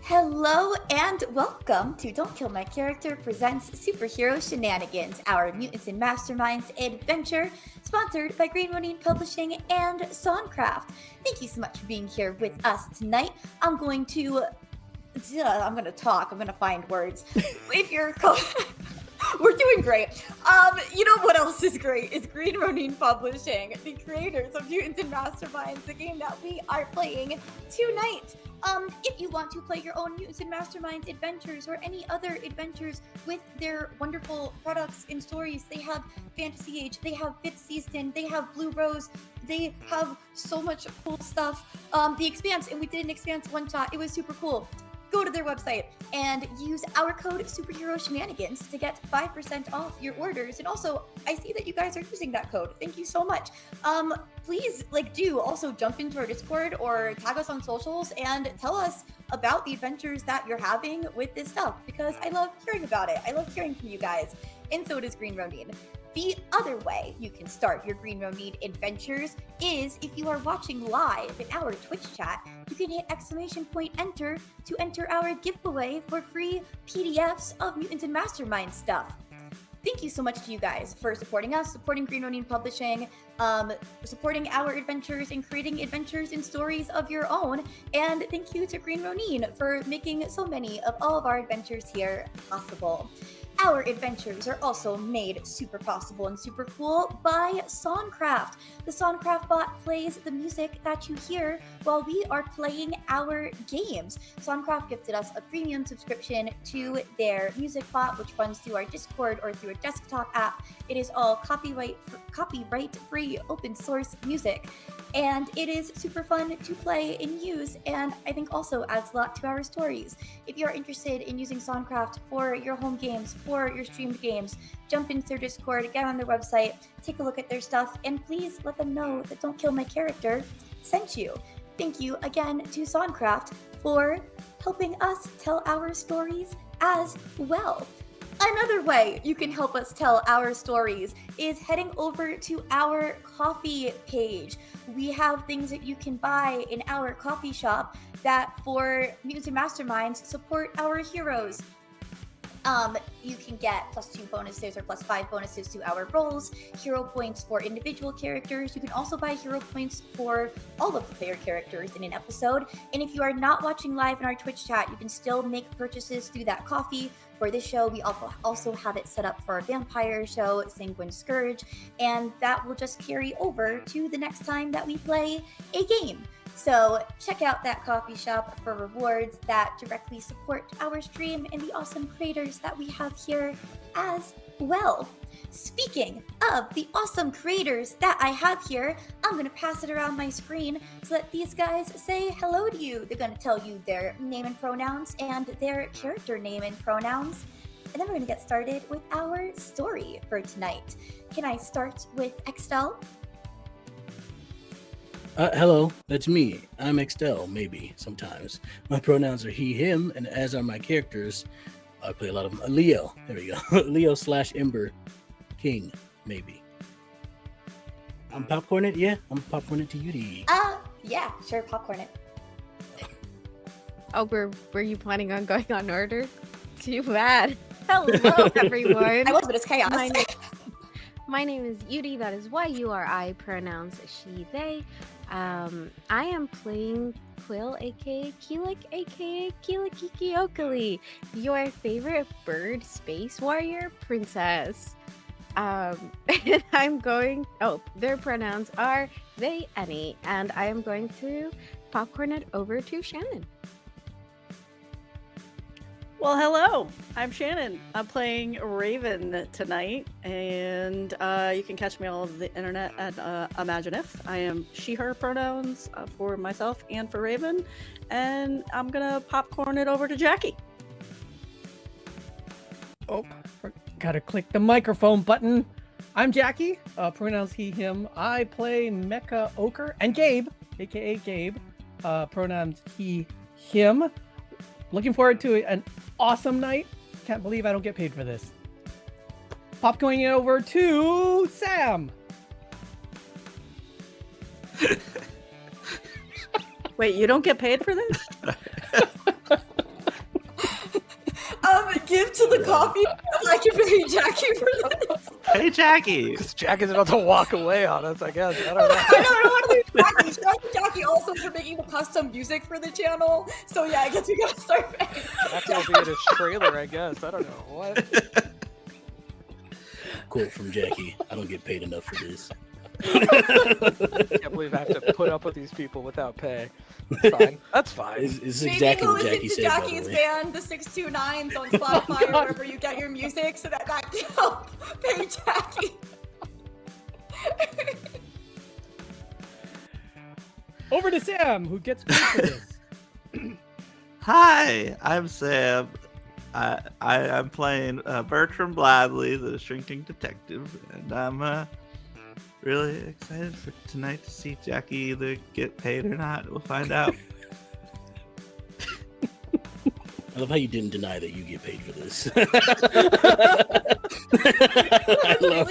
Hello and welcome to Don't Kill My Character presents Superhero Shenanigans, our Mutants and Masterminds adventure, sponsored by Green Ronin Publishing and Songcraft. Thank you so much for being here with us tonight. I'm going to find words. If you're We're doing great. You know what else is great is Green Ronin Publishing, the creators of Mutants and Masterminds, the game that we are playing tonight. If you want to play your own Mutants and Masterminds adventures or any other adventures with their wonderful products and stories, they have Fantasy Age, they have 5th Season, they have Blue Rose, they have so much cool stuff. The Expanse, and we did an Expanse one-shot, it was super cool. Go to their website and use our code Superhero Shenanigans to get 5% off your orders. And also, I see that you guys are using that code. Thank you so much. Please, do also jump into our Discord or tag us on socials and tell us about the adventures that you're having with this stuff, because I love hearing about it. I love hearing from you guys, and so does Green Ronin. The other way you can start your Green Ronin adventures is if you are watching live in our Twitch chat, you can hit !enter to enter our giveaway for free PDFs of Mutants and Mastermind stuff. Thank you so much to you guys for supporting us, supporting Green Ronin Publishing, supporting our adventures and creating adventures and stories of your own. And thank you to Green Ronin for making so many of all of our adventures here possible. Our adventures are also made super possible and super cool by Songcraft. The Songcraft bot plays the music that you hear while we are playing our games. Songcraft gifted us a premium subscription to their music bot, which runs through our Discord or through a desktop app. It is all copyright-free open source music, and it is super fun to play and use, and I think also adds a lot to our stories. If you're interested in using Songcraft for your home games, for your streamed games, jump into their Discord, get on their website, take a look at their stuff, and please let them know that Don't Kill My Character sent you. Thank you again to Songcraft for helping us tell our stories as well. Another way you can help us tell our stories is heading over to our coffee page. We have things that you can buy in our coffee shop that, for Mutants and Masterminds, support our heroes. You can get +2 bonuses or +5 bonuses to our rolls, hero points for individual characters. You can also buy hero points for all of the player characters in an episode. And if you are not watching live in our Twitch chat, you can still make purchases through that coffee. For this show, we also have it set up for our vampire show, Sanguine Scourge, and that will just carry over to the next time that we play a game. So check out that coffee shop for rewards that directly support our stream and the awesome creators that we have here as well. Speaking of the awesome creators that I have here, I'm going to pass it around my screen so that these guys say hello to you. They're going to tell you their name and pronouns and their character name and pronouns. And then we're going to get started with our story for tonight. Can I start with Extell? Hello, that's me. I'm Extell, maybe, sometimes. My pronouns are he, him, and as are my characters. I play a lot of them. Leo, there we go. Leo/Ember King, maybe. I'm Popcorn It, yeah? I'm Popcorn It to Yuri. Yeah, sure, Popcorn It. Oh, were you planning on going on order? Too bad. Hello, everyone. I was, but it's chaos. My name is Yuri, that is Yuri, pronouns she, they. I am playing Quill, aka Quillek, aka Quillekikiokalee, your favorite bird space warrior princess. And I'm going, their pronouns are they, any, and I am going to popcorn it over to Shannon. Well, hello, I'm Shannon. I'm playing Raven tonight, and you can catch me all over the internet at Imagineif. I am she, her pronouns for myself and for Raven, and I'm gonna popcorn it over to Jackie. Oh, gotta click the microphone button. I'm Jackie, pronouns he, him. I play Mecha Ochre, and Gabe, aka Gabe, pronouns he, him. Looking forward to an awesome night. Can't believe I don't get paid for this. Going it over to Sam. Wait, you don't get paid for this? the coffee. I can pay Jackie for this. Hey, Jackie. Because Jackie's about to walk away on us, I guess. I don't know. I don't want to do Jackie. Should I do Jackie also for making the custom music for the channel? So yeah, I guess we gotta start paying. Jackie will be in his trailer, I guess. I don't know. What? Quote from Jackie: "I don't get paid enough for this." I can't believe I have to put up with these people without pay. That's fine. That's fine. It's Maybe exactly go what listen Jackie to said. By Jackie's the way. band, the 629s on Spotify or wherever you get your music, so that can help pay Jackie. Over to Sam, who gets paid for this. Hi, I'm Sam. I'm playing Bertrum Blithley, the shrinking detective, and I'm really excited for tonight to see Jackie either get paid or not. We'll find out. I love how you didn't deny that you get paid for this. I love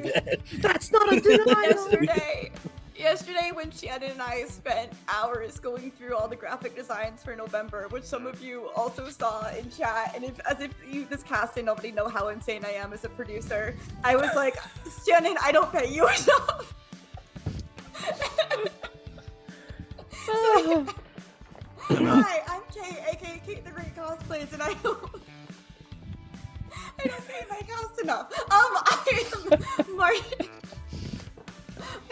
that. That's not a denial. Yesterday when Shannon and I spent hours going through all the graphic designs for November, which some of you also saw in chat, and as if you this casting nobody know how insane I am as a producer, I was like, Shannon, I don't pay you enough. Hi, I'm Kate, aka Kate the Great Cosplays, and I don't pay my cast enough. I am Marley.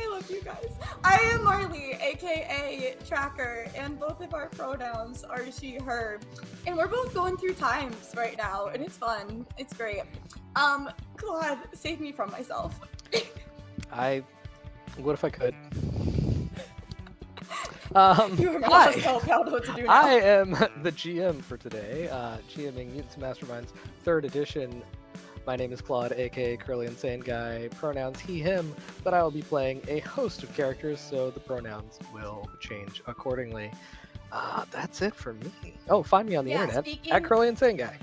I love you guys. I am Marley, aka Tracker, and both of our pronouns are she, her. And we're both going through times right now, and it's fun. It's great. Claude, save me from myself. What if I could? You are Hi. just help out what to do now. I am the GM for today, GMing Mutants Masterminds 3rd edition. My name is Claude, aka Curly Insane Guy, pronouns he, him, but I will be playing a host of characters, so the pronouns will change accordingly. That's it for me. Oh, find me on the internet at Curly Insane Guy.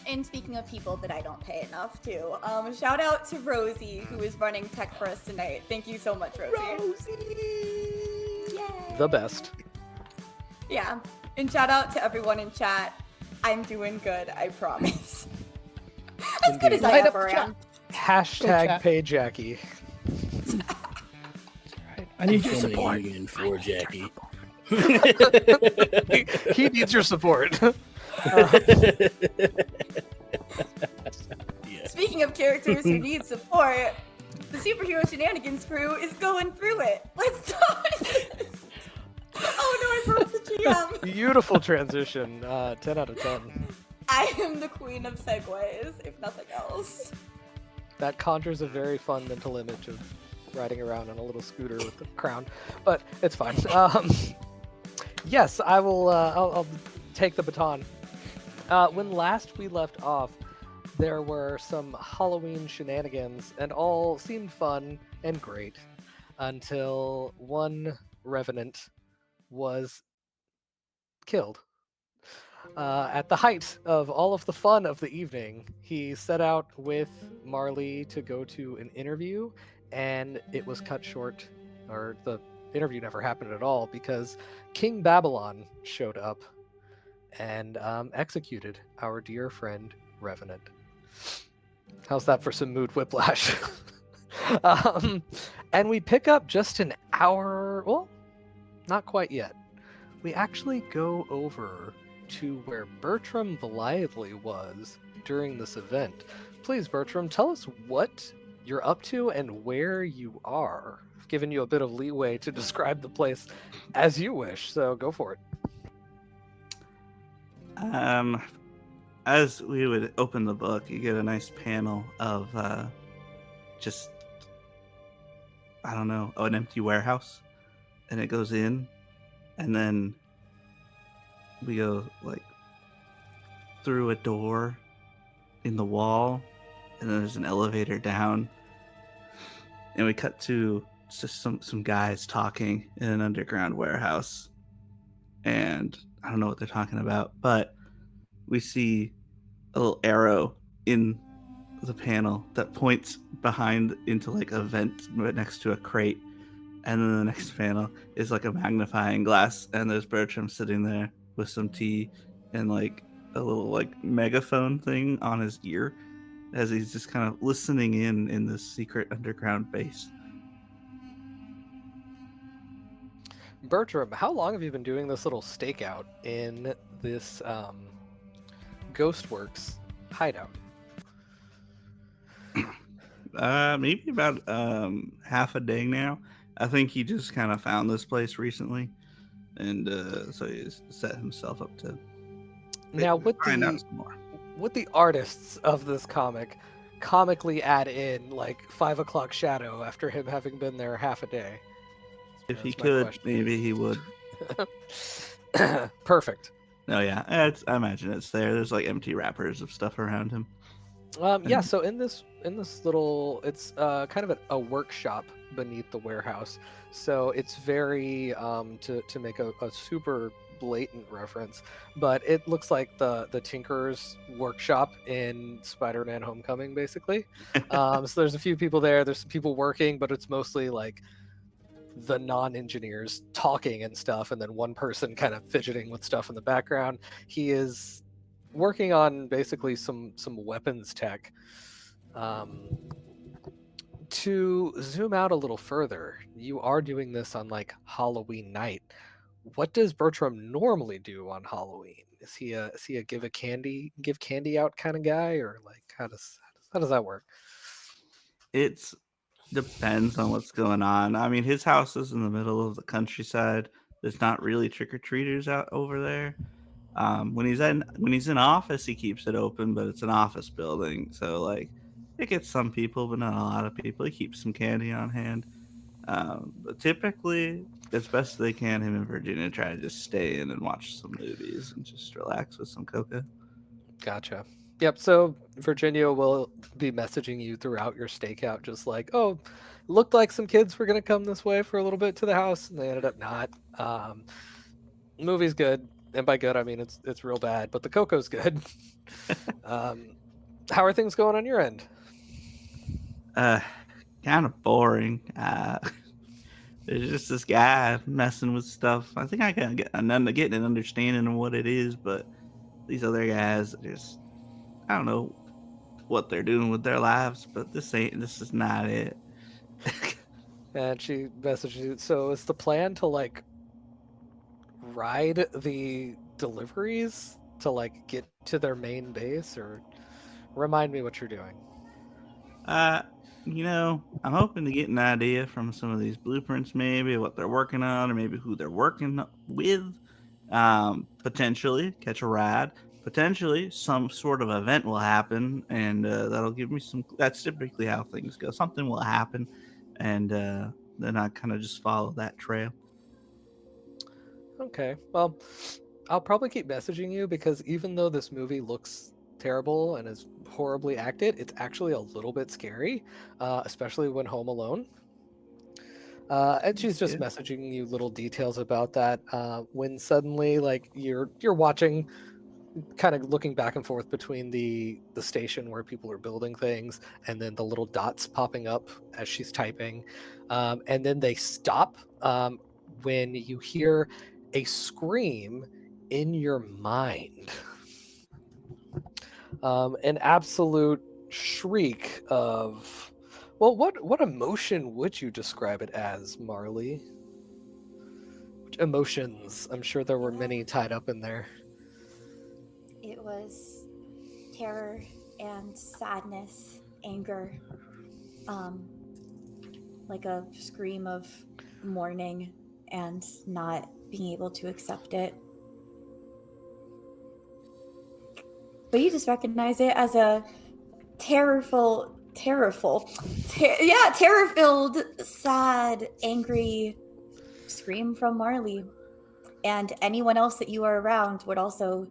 And speaking of people that I don't pay enough to, shout out to Rosie, who is running tech for us tonight. Thank you so much, Rosie. Yay. The best. Yeah, and shout out to everyone in chat. I'm doing good, I promise. As good as I Light up ever the chat. am. Hashtag chat. pay Jackie. Right. I need your Forming a support. union for Jackie. He needs your support. Yeah. Speaking of characters who need support, the superhero Shenanigans crew is going through it. Let's start this. Oh no, I broke the GM. Beautiful transition. 10 out of 10. I am the queen of segues, if nothing else. That conjures a very fun mental image of riding around on a little scooter with a crown, but it's fine. Yes, I will. I'll take the baton. When last we left off, there were some Halloween shenanigans, and all seemed fun and great until one revenant was killed. At the height of all of the fun of the evening, he set out with Marley to go to an interview, and it was cut short, or the interview never happened at all, because King Babylon showed up and executed our dear friend Revenant. How's that for some mood whiplash? And we pick up just an hour, well, not quite yet. We actually go over to where Bertrum Blithley was during this event. Please, Bertrum, tell us what you're up to and where you are. I've given you a bit of leeway to describe the place as you wish, so go for it. As we would open the book, you get a nice panel of just, I don't know, an empty warehouse, and it goes in, and then we go like through a door in the wall, and then there's an elevator down, and we cut to just some guys talking in an underground warehouse, and I don't know what they're talking about, but we see a little arrow in the panel that points behind into like a vent right next to a crate, and then the next panel is like a magnifying glass, and there's Bertram sitting there with some tea and like a little like megaphone thing on his ear as he's just kind of listening in this secret underground base. Bertram, how long have you been doing this little stakeout in this Ghostworks hideout? Maybe about half a day now. I think he just kind of found this place recently, and so he's set himself up to Now, with find out the some more. artists of this comic comically add in like 5 o'clock shadow after him having been there half a day. If he That's my could, question. maybe he would. Perfect. No, yeah, I imagine it's there. There's like empty wrappers of stuff around him. Yeah, so in this little, it's kind of a workshop beneath the warehouse. So it's very to make a super blatant reference, but it looks like the Tinkerer's workshop in Spider-Man Homecoming, basically. So there's a few people there. There's some people working, but it's mostly like the non-engineers talking and stuff, and then one person kind of fidgeting with stuff in the background. He is working on basically some weapons tech. To zoom out a little further, you are doing this on like Halloween night. What does Bertram normally do on Halloween? Is he a give candy out kind of guy, or like how does that work? It's depends on what's going on. I mean, his house is in the middle of the countryside. There's not really trick-or-treaters out over there. When he's in office, he keeps it open, but it's an office building, so like it gets some people, but not a lot of people. He keeps some candy on hand. But typically, as best they can, him and Virginia try to just stay in and watch some movies and just relax with some coca. Gotcha. Yep. So Virginia will be messaging you throughout your stakeout, just like, oh, looked like some kids were gonna come this way for a little bit to the house, and they ended up not. Movie's good, and by good I mean it's real bad, but the cocoa's good. How are things going on your end? Kind of boring. There's just this guy messing with stuff. I think I can get an understanding of what it is, but these other guys just, I don't know what they're doing with their lives, but this is not it. And she messaged you. So is the plan to like ride the deliveries to like get to their main base, or remind me what you're doing? I'm hoping to get an idea from some of these blueprints, maybe what they're working on, or maybe who they're working with. Potentially catch a ride. Potentially some sort of event will happen, and that'll give me some. That's typically how things go. Something will happen, and then I kind of just follow that trail. Okay. Well, I'll probably keep messaging you, because even though this movie looks terrible and is horribly acted, it's actually a little bit scary, especially when home alone. And she's just messaging you little details about that. When suddenly, like you're watching, kind of looking back and forth between the station where people are building things, and then the little dots popping up as she's typing, and then they stop when you hear a scream in your mind. An absolute shriek of, well, what emotion would you describe it as, Marley? Which emotions? I'm sure there were many tied up in there. It was terror and sadness, anger, like a scream of mourning and not being able to accept it. But you just recognize it as a terror-filled, sad, angry scream from Marley. And anyone else that you are around would also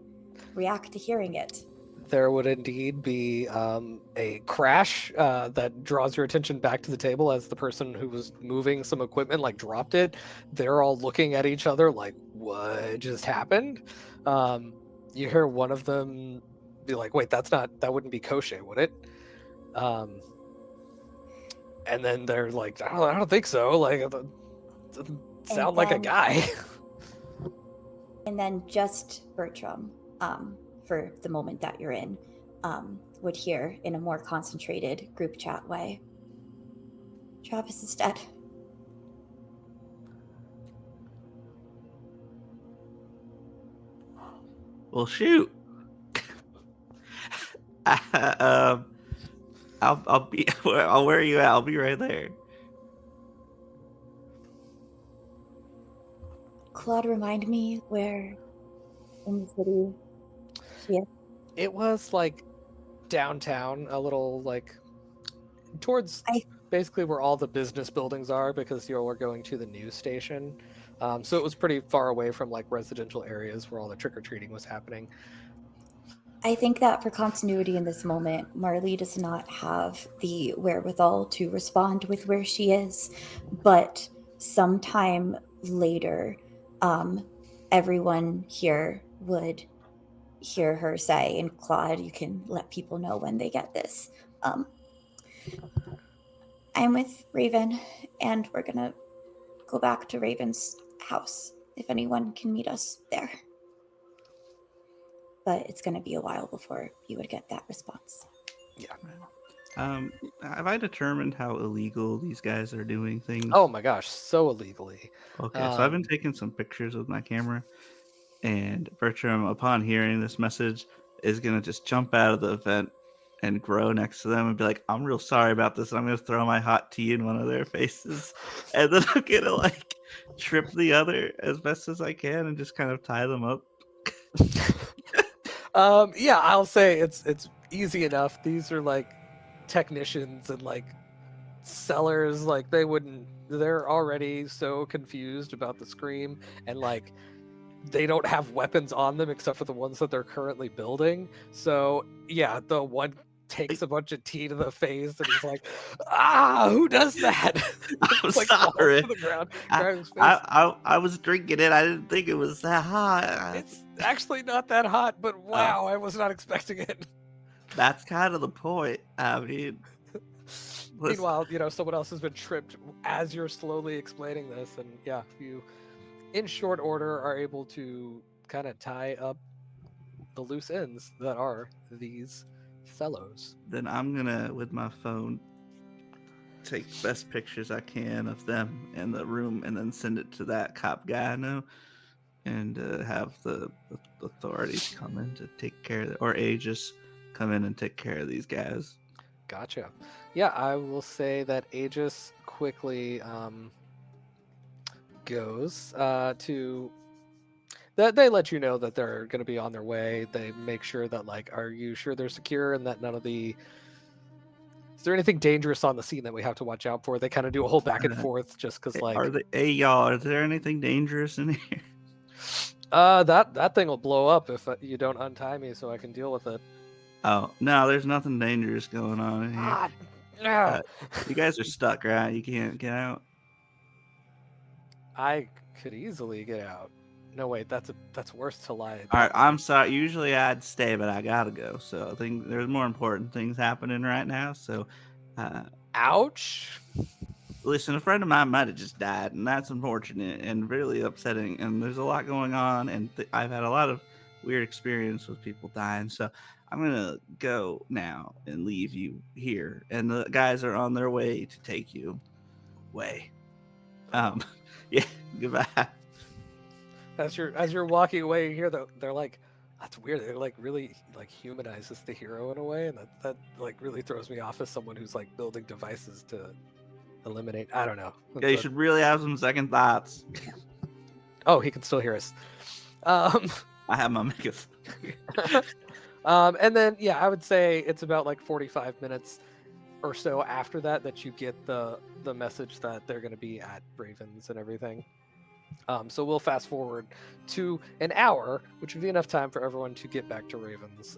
react to hearing it. There would indeed be a crash that draws your attention back to the table as the person who was moving some equipment like dropped it. They're all looking at each other like, what just happened? You hear one of them be like, wait, that wouldn't be Koshe, would it? And then they're like, I don't think so. Like, it doesn't sound like a guy. And then just Bertram for the moment that you're in, would hear in a more concentrated group chat way, Travis is dead. Well, shoot. I'll be. Where are you at? I'll be right there. Claude, remind me where in the city she is. It was like downtown, a little like towards basically where all the business buildings are, because you are going to the news station. So it was pretty far away from like residential areas where all the trick-or-treating was happening. I think that for continuity in this moment, Marley does not have the wherewithal to respond with where she is, but sometime later, everyone here would hear her say, and Claude, you can let people know when they get this. I'm with Raven, and we're gonna go back to Raven's house, if anyone can meet us there. But it's going to be a while before you would get that response. Yeah. Have I determined how illegal these guys are doing things? Oh my gosh, so illegally. Okay, so I've been taking some pictures with my camera, and Bertram, upon hearing this message, is going to just jump out of the event and grow next to them and be like, I'm real sorry about this, and I'm going to throw my hot tea in one of their faces, and then I'm going to like trip the other as best as I can and just kind of tie them up. Yeah, I'll say it's easy enough. These are like technicians and like sellers, like they're already so confused about the scream, and like they don't have weapons on them except for the ones that they're currently building. So yeah, the one takes a bunch of tea to the face and he's like, who does that? I'm like, sorry. to the ground, I was drinking it. I didn't think it was that hot. It's actually not that hot, but wow, I was not expecting it. That's kind of the point. I mean, meanwhile, someone else has been tripped as you're slowly explaining this, and yeah, you, in short order, are able to kind of tie up the loose ends that are these fellows. Then I'm gonna, with my phone, take the best pictures I can of them in the room, and then send it to that cop guy I know, and have the authorities come in to take care of it, or Aegis come in and take care of these guys. Gotcha. Yeah, I will say that Aegis quickly goes to... They let you know that they're going to be on their way. They make sure that, like, are you sure they're secure and that none of the... Is there anything dangerous on the scene that we have to watch out for? They kind of do a whole back and forth just because, like... Y'all, is there anything dangerous in here? That thing will blow up if you don't untie me so I can deal with it. Oh, no, there's nothing dangerous going on in here. You guys are stuck, right? You can't get out? I could easily get out. No, wait, that's worse to lie. All right, I'm sorry. Usually I'd stay, but I gotta go. So I think there's more important things happening right now. So, ouch. Listen, a friend of mine might have just died, and that's unfortunate and really upsetting. And there's a lot going on, and I've had a lot of weird experience with people dying. So I'm gonna go now and leave you here, and the guys are on their way to take you away. Yeah, goodbye. As you're walking away, you hear they're like, that's weird. They're like really like humanizes the hero in a way, and that like really throws me off as someone who's like building devices to eliminate. I don't know. Yeah, you should really have some second thoughts. Oh, he can still hear us. I have my makers. And then yeah, I would say it's about like 45 minutes or so after that you get the message that they're going to be at Raven's and everything. So we'll fast forward to an hour, which would be enough time for everyone to get back to Raven's.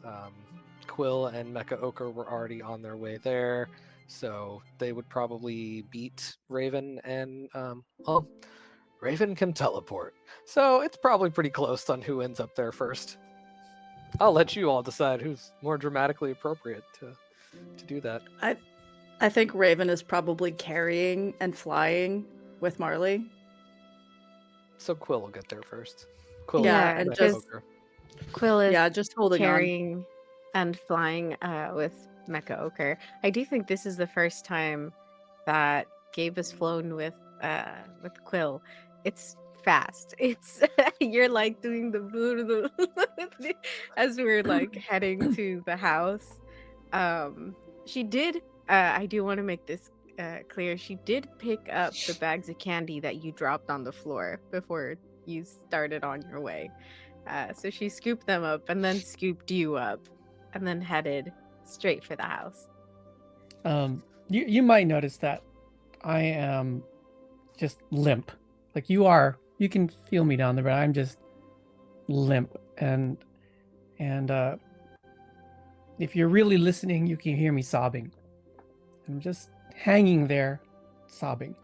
Quill and Mecha Ochre were already on their way there, so they would probably beat Raven, and Raven can teleport, so it's probably pretty close on who ends up there first. I'll let you all decide who's more dramatically appropriate to do that. I think Raven is probably carrying and flying with Marley. So Quill will get there first. Quill, Yeah, and just Quill is Yeah, just holding on. carrying and flying with Mecha Ochre. I do think this is the first time that Gabe has flown with Quill. It's fast. It's you're like doing the boo as we're like heading to the house. She did. I do want to make this clear. She did pick up the bags of candy that you dropped on the floor before you started on your way. So she scooped them up and then scooped you up and then headed straight for the house. You might notice that I am just limp. Like you are. You can feel me down there, but I'm just limp. And if you're really listening, you can hear me sobbing. I'm just hanging there, sobbing.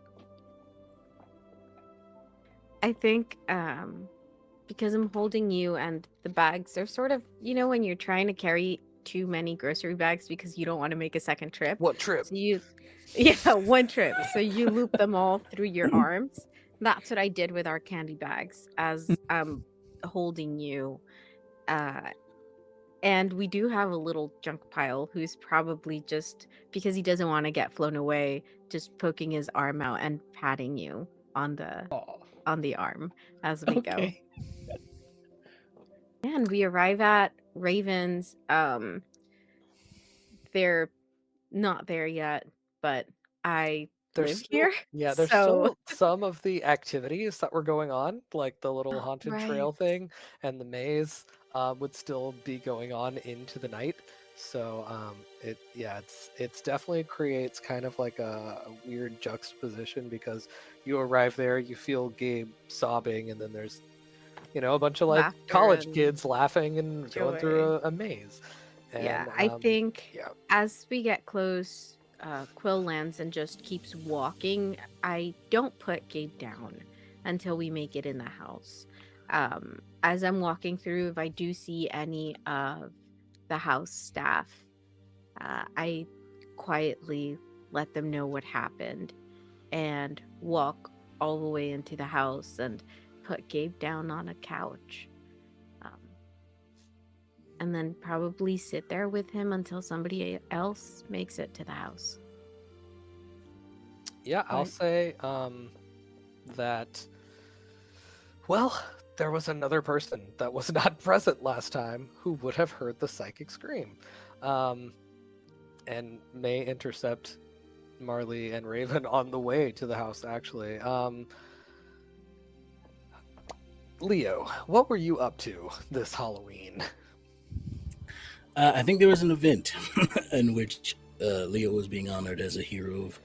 I think because I'm holding you and the bags are sort of, when you're trying to carry too many grocery bags because you don't want to make a second trip. What trip? So one trip. So you loop them all through your arms. That's what I did with our candy bags as I'm holding you. And we do have a little junk pile who's probably just, because he doesn't want to get flown away, just poking his arm out and patting you on the arm as we go. And we arrive at Raven's. They're not there yet, but I live here. Yeah, there's still some of the activities that were going on, like the little haunted trail thing and the maze would still be going on into the night. So it's definitely creates kind of like a weird juxtaposition because you arrive there, you feel Gabe sobbing, and then there's a bunch of like college kids laughing and going through a maze. And, I think as we get close, Quill lands and just keeps walking. I don't put Gabe down until we make it in the house. As I'm walking through, if I do see any of the house staff, I quietly let them know what happened and walk all the way into the house and put Gabe down on a couch. And then probably sit there with him until somebody else makes it to the house. Yeah, I'll say that, well, there was another person that was not present last time who would have heard the psychic scream and may intercept Marley and Raven on the way to the house, actually. Leo, what were you up to this Halloween? I think there was an event in which Leo was being honored as a hero of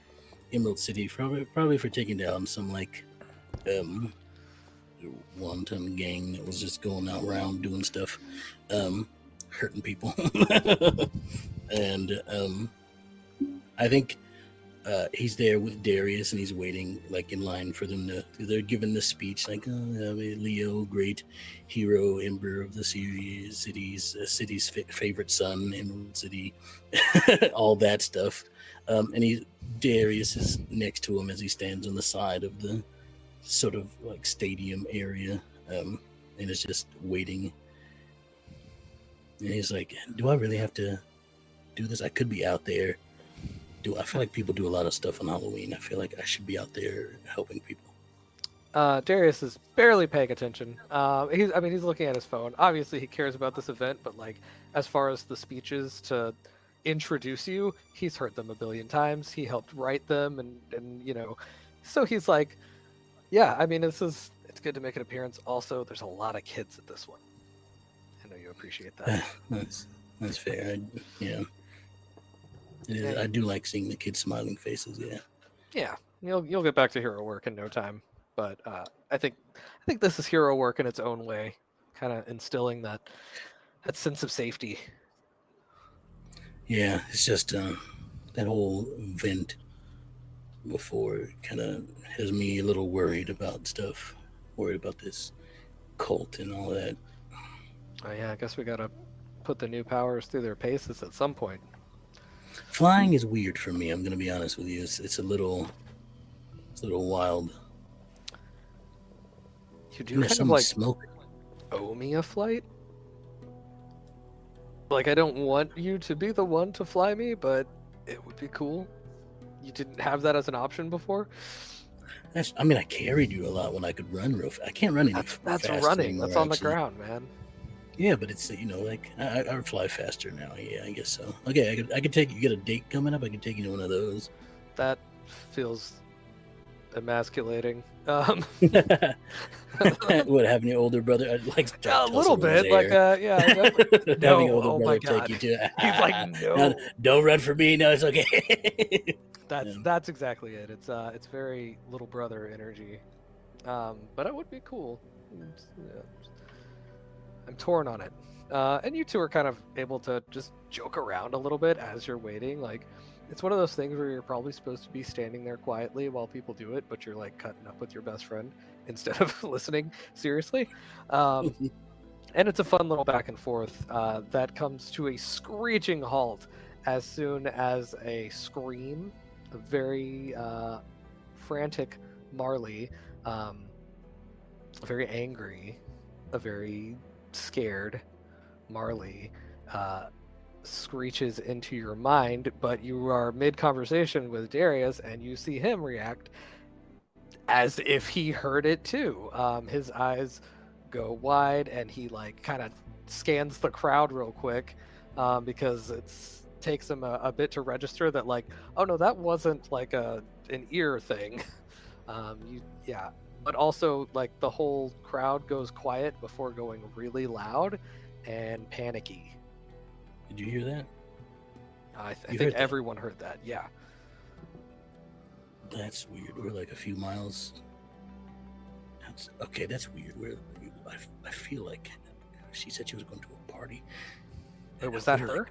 Emerald City, probably for taking down some wanton gang that was just going out around doing stuff, hurting people. And I think he's there with Darius, and he's waiting like in line for them they're giving the speech like, Leo, great hero, Ember of the city's favorite son, Emerald City, all that stuff. And Darius is next to him as he stands on the side of the sort of like stadium area, and is just waiting. And he's like, do I really have to do this? I could be out there. I feel like people do a lot of stuff on Halloween. I feel like I should be out there helping people. Darius is barely paying attention. He's looking at his phone. Obviously, he cares about this event, but like as far as the speeches to introduce you, he's heard them a billion times. He helped write them, and so he's like, yeah. I mean, it's good to make an appearance. Also, there's a lot of kids at this one. I know you appreciate that. That's fair. I do like seeing the kids' smiling faces. Yeah, you'll get back to hero work in no time. But I think this is hero work in its own way, kind of instilling that sense of safety. Yeah, it's just that whole event before kind of has me a little worried about stuff, worried about this cult and all that. Oh yeah, I guess we gotta put the new powers through their paces at some point. Flying is weird for me. I'm gonna be honest with you. It's a little wild. You do kind of like smoke. owe me a flight. Like, I don't want you to be the one to fly me, but it would be cool. You didn't have that as an option before? I mean, I carried you a lot when I could run real fast. I can't run any That's faster running. anymore, That's on the actually. ground, man. Yeah, but it's, like, I fly faster now. Yeah, I guess so. Okay, I could take you. Get a date coming up. I could take you to one of those. That feels emasculating. What, having your older brother? Like, A little bit. Like, yeah. Having No, your older oh my brother God. take you to. He's like, No, no. don't run for me. No, it's okay. That's exactly it. It's very little brother energy. But it would be cool. I'm torn on it. And you two are kind of able to just joke around a little bit as you're waiting. Like, it's one of those things where you're probably supposed to be standing there quietly while people do it, but you're like cutting up with your best friend instead of listening seriously. And it's a fun little back and forth that comes to a screeching halt as soon as a scream, a very frantic Marley, a very angry, a very scared Marley screeches into your mind, but you are mid-conversation with Darius and you see him react as if he heard it too. His eyes go wide and he like kind of scans the crowd real quick because it takes him a bit to register that like, oh no, that wasn't like an ear thing. But also like the whole crowd goes quiet before going really loud and panicky. Did you hear that? I think everyone heard that. Yeah. That's weird. We're like a few miles. That's weird. I feel like she said she was going to a party. Or was that her?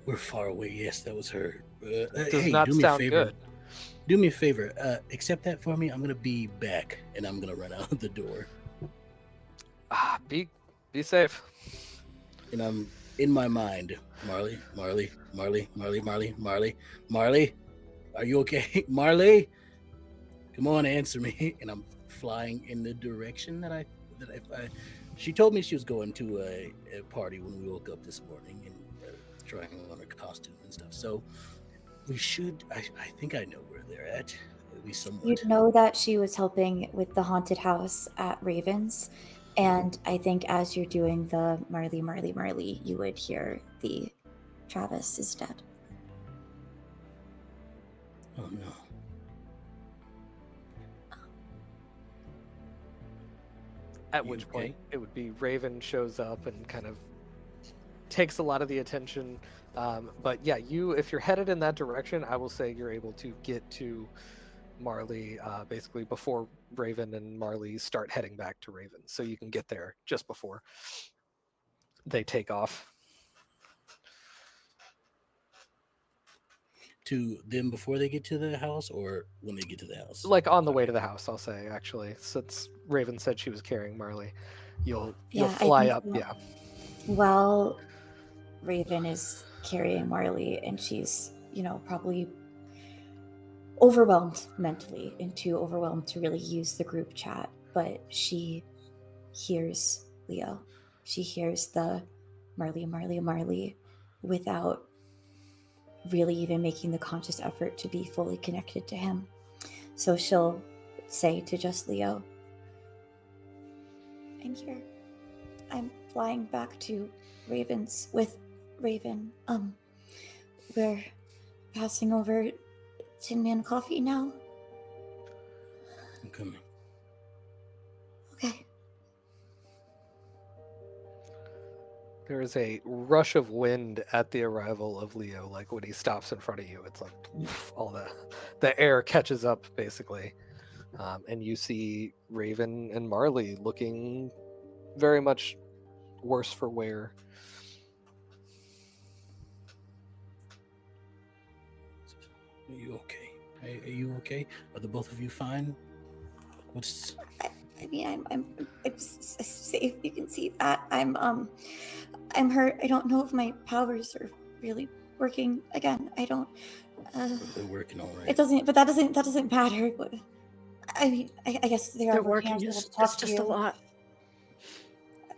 We're far away. Yes, that was her. Does not sound good. Do me a favor. Accept that for me. I'm gonna be back, and I'm gonna run out the door. Be safe. And I'm in my mind. Marley. Are you okay? Marley? Come on, answer me. And I'm flying in the direction that she told me she was going to a party when we woke up this morning and trying on her costume and stuff. So we should, I think I know where they're at least somewhat. You know that she was helping with the haunted house at Ravens. And I think as you're doing the Marley, you would hear the Travis is dead. Oh no. At which point it would be Raven shows up and kind of takes a lot of the attention. But yeah, if you're headed in that direction, I will say you're able to get to Marley basically before Raven and Marley start heading back to Raven. So you can get there just before they take off. To them before they get to the house or when they get to the house? Like on the way to the house, I'll say, actually. Since Raven said she was carrying Marley, you'll fly up. Yeah. While Raven is carrying Marley and she's, probably overwhelmed mentally and too overwhelmed to really use the group chat, but she hears Leo. She hears the Marley without really even making the conscious effort to be fully connected to him. So she'll say to just Leo, I'm here. I'm flying back to Ravens with Raven. We're passing over Tin Man Coffee now. I'm coming. Okay. There is a rush of wind at the arrival of Leo. Like when he stops in front of you, it's like all the air catches up basically. And you see Raven and Marley looking very much worse for wear. Are you okay? Are you okay? Are the both of you fine? What's... I'm safe. You can see that. I'm hurt. I don't know if my powers are really working again. I don't. They're working all right. It doesn't. But that doesn't matter. I guess they're working. That's just a lot.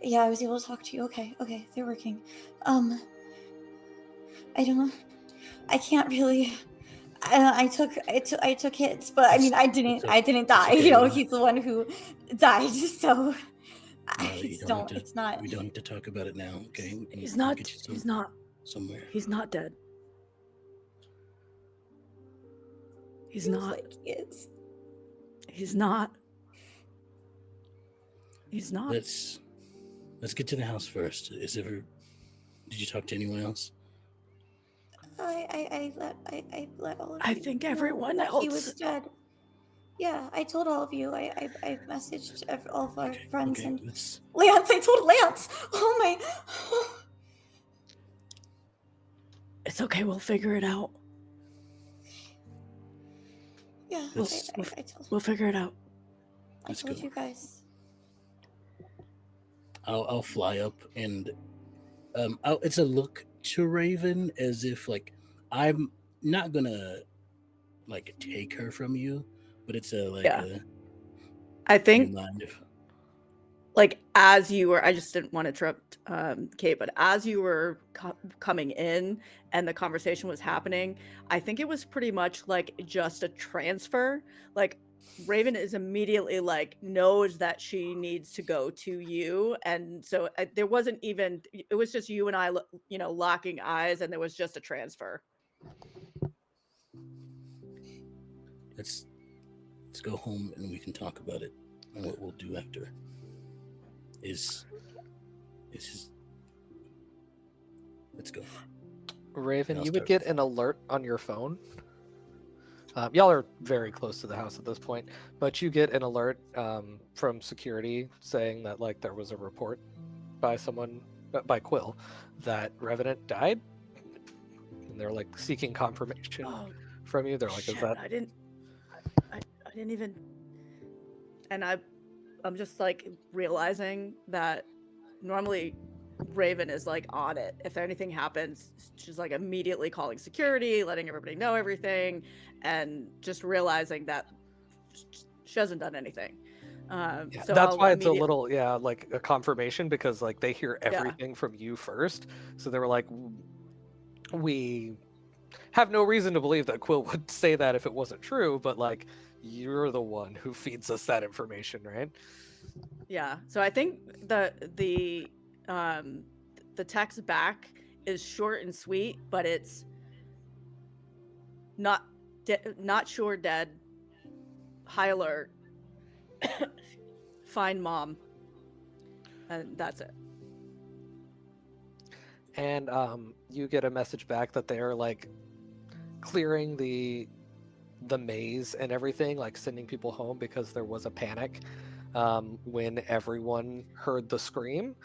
Yeah, I was able to talk to you. Okay, they're working. I don't. I can't really. I took hits, but I mean, I didn't die. okay, You know, Marley. he's the one who died. So I Marley, just don't. It's not. We don't need to talk about it now, okay? We can He's not. get you He's not. somewhere. He's not dead. He's Feels not. like he is. He's not. He's not. Let's get to the house first. Did you talk to anyone else? I let all of you. I think know everyone that he was else. dead. Yeah, I told all of you. I messaged all of our friends and let's Lance. I told Lance. Oh my. It's okay. We'll figure it out. Yeah, Let's- I told. We'll figure it out. I let's told go. you guys. I'll fly up and it's a look to Raven as if like I'm not gonna like take her from you, but it's a like Yeah. a I do you think, mind if like, as you were, I just didn't want to interrupt Kate, but as you were coming in and the conversation was happening, I think it was pretty much like just a transfer. Like, Raven is immediately like knows that she needs to go to you, and so there wasn't even. It was just you and I, locking eyes, and there was just a transfer. let's go home and we can talk about it and what we'll do after. Is just let's go. Raven, I'll you would start. get an alert on your phone. Y'all are very close to the house at this point, but you get an alert from security saying that like there was a report by Quill that Revenant died, and they're like seeking confirmation from you. They're like, Shit, "Is that?" I didn't even. And I'm just like realizing that normally Raven is like on it. If anything happens, she's like immediately calling security, letting everybody know everything, and just realizing that she hasn't done anything. Yeah, so that's I'll why it's a immediate- little like a confirmation, because like they hear everything from you first, so they were like, we have no reason to believe that Quill would say that if it wasn't true, but like you're the one who feeds us that information, right? Yeah. So I think the text back is short and sweet, but it's not sure dead, high alert, find mom, and that's it. And you get a message back that they're like clearing the maze and everything, like sending people home because there was a panic when everyone heard the scream.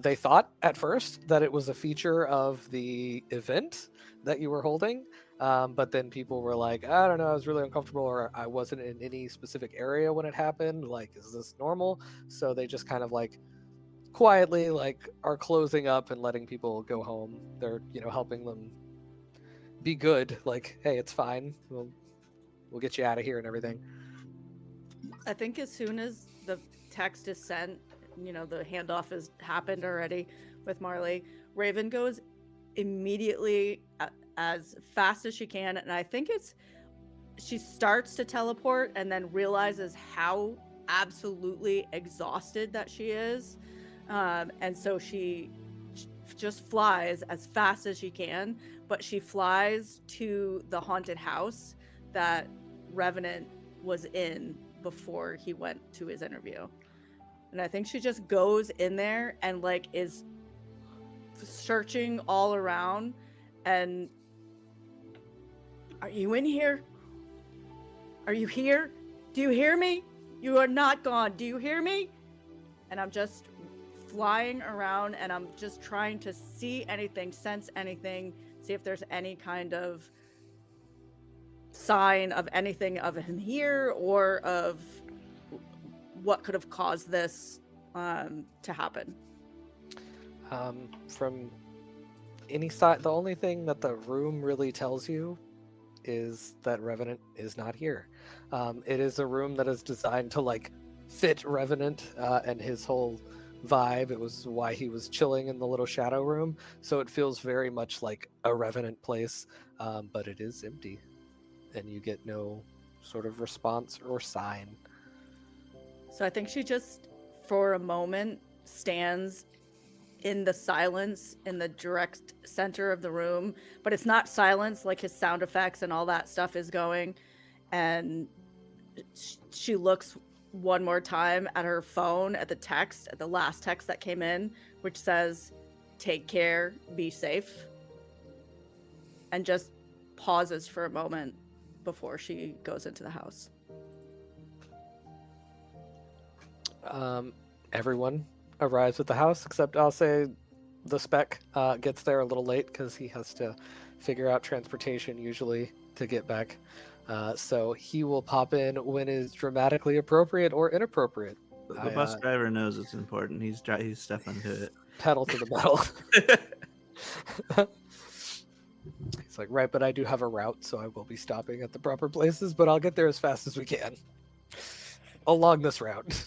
They thought at first that it was a feature of the event that you were holding, but then people were like, I don't know, I was really uncomfortable, or I wasn't in any specific area when it happened. Like, is this normal? So they just kind of like quietly like are closing up and letting people go home. They're helping them be good, like, hey, it's fine, we'll get you out of here and everything. I think as soon as the text is sent, the handoff has happened already with Marley, Raven goes immediately as fast as she can, and I think she starts to teleport and then realizes how absolutely exhausted that she is, and so she just flies as fast as she can, but she flies to the haunted house that Revenant was in before he went to his interview. And I think she just goes in there and like is searching all around and, are you in here? Are you here? Do you hear me? You are not gone. Do you hear me? And I'm just flying around and I'm just trying to see anything, sense anything, see if there's any kind of sign of anything of him here or of what could have caused this to happen. From any side, the only thing that the room really tells you is that Revenant is not here. It is a room that is designed to like fit Revenant and his whole vibe. It was why he was chilling in the little shadow room. So it feels very much like a revenant place, but it is empty, and you get no sort of response or sign. So I think she just, for a moment, stands in the silence in the direct center of the room, but it's not silence, like his sound effects and all that stuff is going. And she looks one more time at her phone, at the last text that came in, which says, "Take care, be safe," and just pauses for a moment before she goes into the house. Everyone arrives at the house, except I'll say the Speck gets there a little late because he has to figure out transportation usually to get back. So he will pop in when is dramatically appropriate or inappropriate. The bus driver knows it's important. He's stepping to it. Pedal to the metal. He's like, right, but I do have a route, so I will be stopping at the proper places, but I'll get there as fast as we can along this route.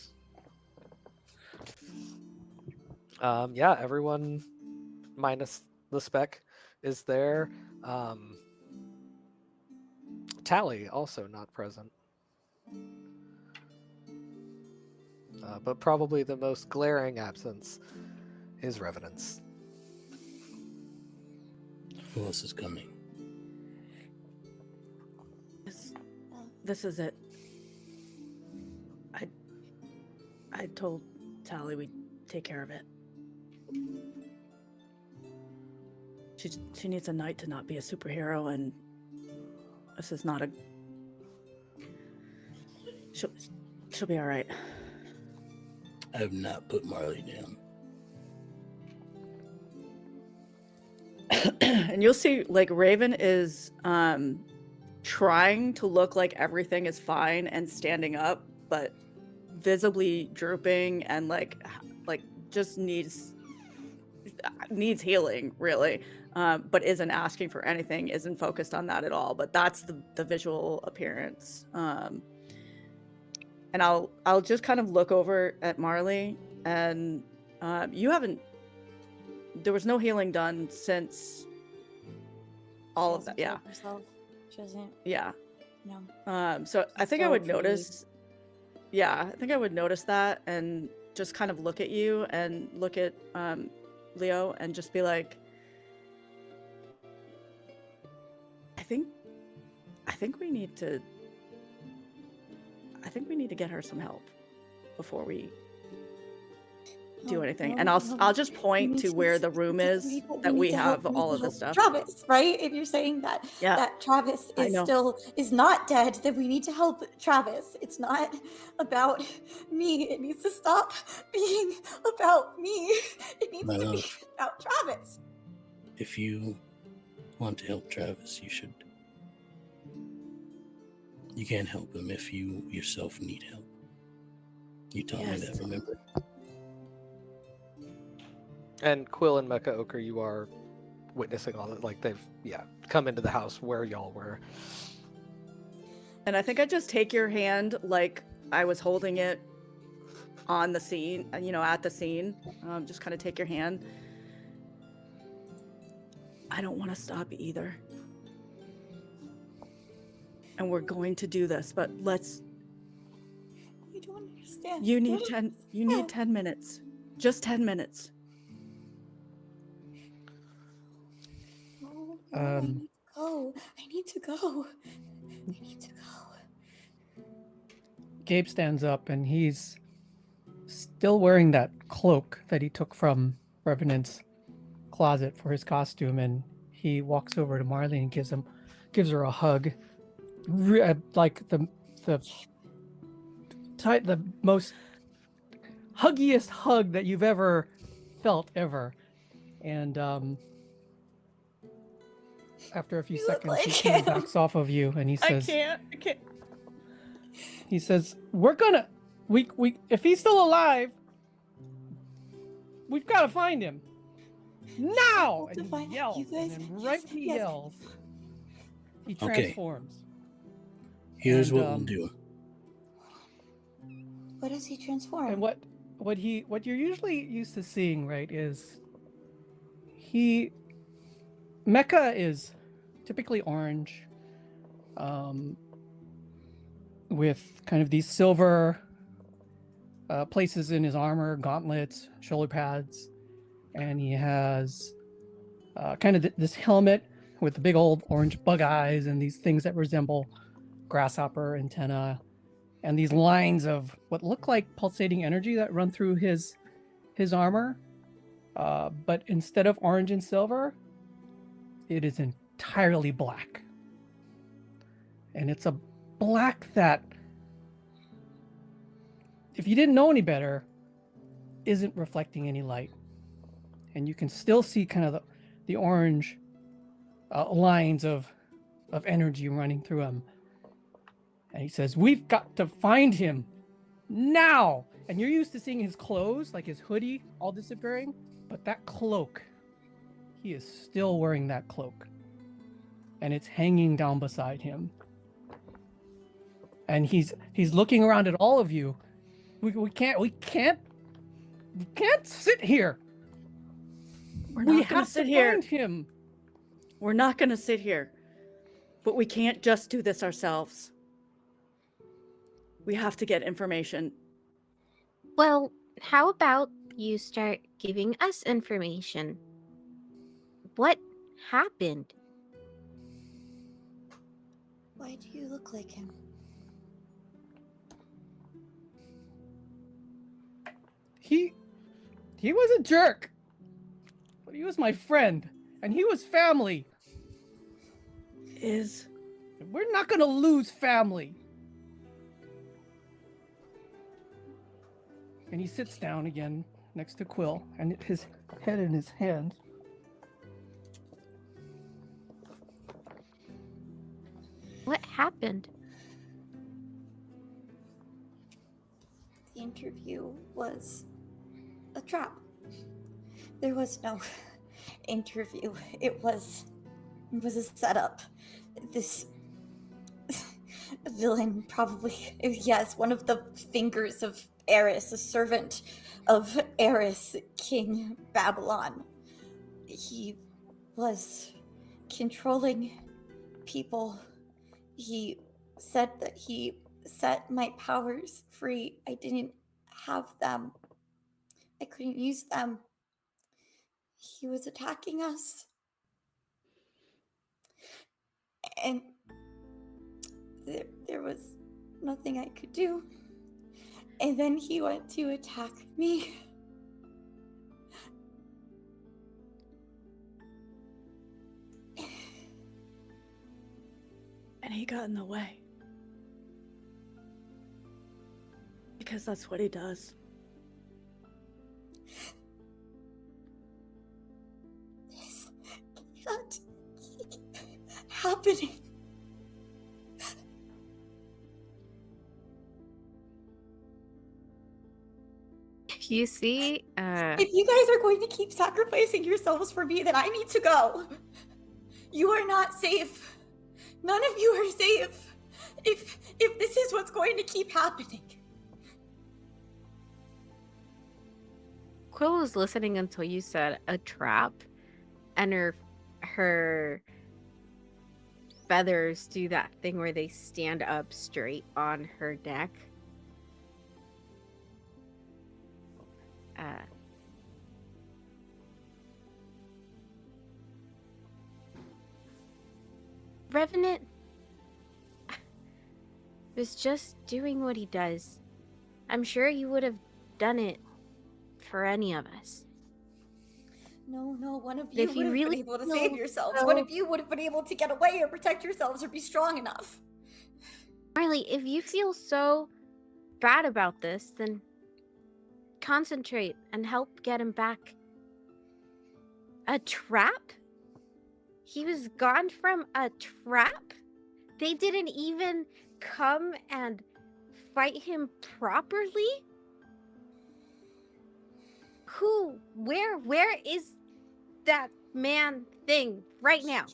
Yeah, everyone minus the Speck is there. Tally also not present. But probably the most glaring absence is Revenants. Who else is coming? This is it. I told Tally we'd take care of it. She needs a night to not be a superhero, and this is not a... She'll be all right. I have not put Marley down. And you'll see, like, Raven is trying to look like everything is fine and standing up, but visibly drooping and like just needs healing, really. But isn't asking for anything, isn't focused on that at all. But that's the visual appearance. And I'll just kind of look over at Marley, and you haven't. There was no healing done since all of that. Yeah. Herself. She doesn't. Yeah. No. So I think I would notice. Yeah, I think I would notice that and just kind of look at you and look at Leo and just be like, I think we need to get her some help before we do anything. And I'll just point to where the room is that we have all of this stuff. Travis, right? If you're saying that that Travis is not dead, then we need to help Travis. It's not about me. It needs to stop being about me. It needs to be about Travis. If you want to help Travis, you should. You can't help him if you yourself need help. You taught me that, remember? And Quill and Mecha Ochre, you are witnessing all that. Like, they've, come into the house where y'all were. And I think I just take your hand like I was holding it on the scene, at the scene. Just kind of take your hand. I don't want to stop either. And we're going to do this, but let's... You don't understand. You need 10 minutes. Just 10 minutes. I need to go. Gabe stands up and he's still wearing that cloak that he took from Revenant's closet for his costume, and he walks over to Marley and gives her a hug, like the most huggiest hug that you've ever felt ever. And after a few seconds, he backs off of you and he says, I can't. He says, we're gonna, we if he's still alive, we've got to find him now. And he yells, and then right when he yells, he transforms. Here's what we'll do. What does he transform? And what what you're usually used to seeing, right, is Mecha is typically orange, with kind of these silver places in his armor, gauntlets, shoulder pads, and he has kind of this helmet with the big old orange bug eyes and these things that resemble grasshopper antenna, and these lines of what look like pulsating energy that run through his armor. But instead of orange and silver, it is entirely black. And it's a black that, if you didn't know any better, isn't reflecting any light. And you can still see kind of the orange lines of energy running through him. And he says, "We've got to find him now." And you're used to seeing his clothes, like his hoodie, all disappearing. But that cloak, he is still wearing that cloak. And it's hanging down beside him. And he's looking around at all of you. We can't sit here. We're not We gonna have sit to here. find him. We're not gonna sit here. But we can't just do this ourselves. We have to get information. Well, how about you start giving us information? What happened? Why do you look like him? He was a jerk. But he was my friend. And he was family. We're not gonna lose family. And he sits down again next to Quill, and his head in his hand. What happened? The interview was a trap. There was no interview. It was a setup. This villain, probably, yes, one of the fingers of Eris, a servant of Eris, King Babylon. He was controlling people. He said that he set my powers free. I didn't have them. I couldn't use them. He was attacking us. And there was nothing I could do. And then he went to attack me. And he got in the way. Because that's what he does. This can't keep happening. You see, If you guys are going to keep sacrificing yourselves for me, then I need to go. You are not safe. None of you are safe. If this is what's going to keep happening. Quill was listening until you said a trap, and her feathers do that thing where they stand up straight on her neck. Revenant was just doing what he does. I'm sure you would have done it for any of us. No, one of you If you would have really been able to feel save yourselves. so- One of you would have been able to get away or protect yourselves or be strong enough. Marley, if you feel so bad about this, then concentrate and help get him back. A trap? He was gone from a trap? They didn't even come and fight him properly? Where is that man thing right now?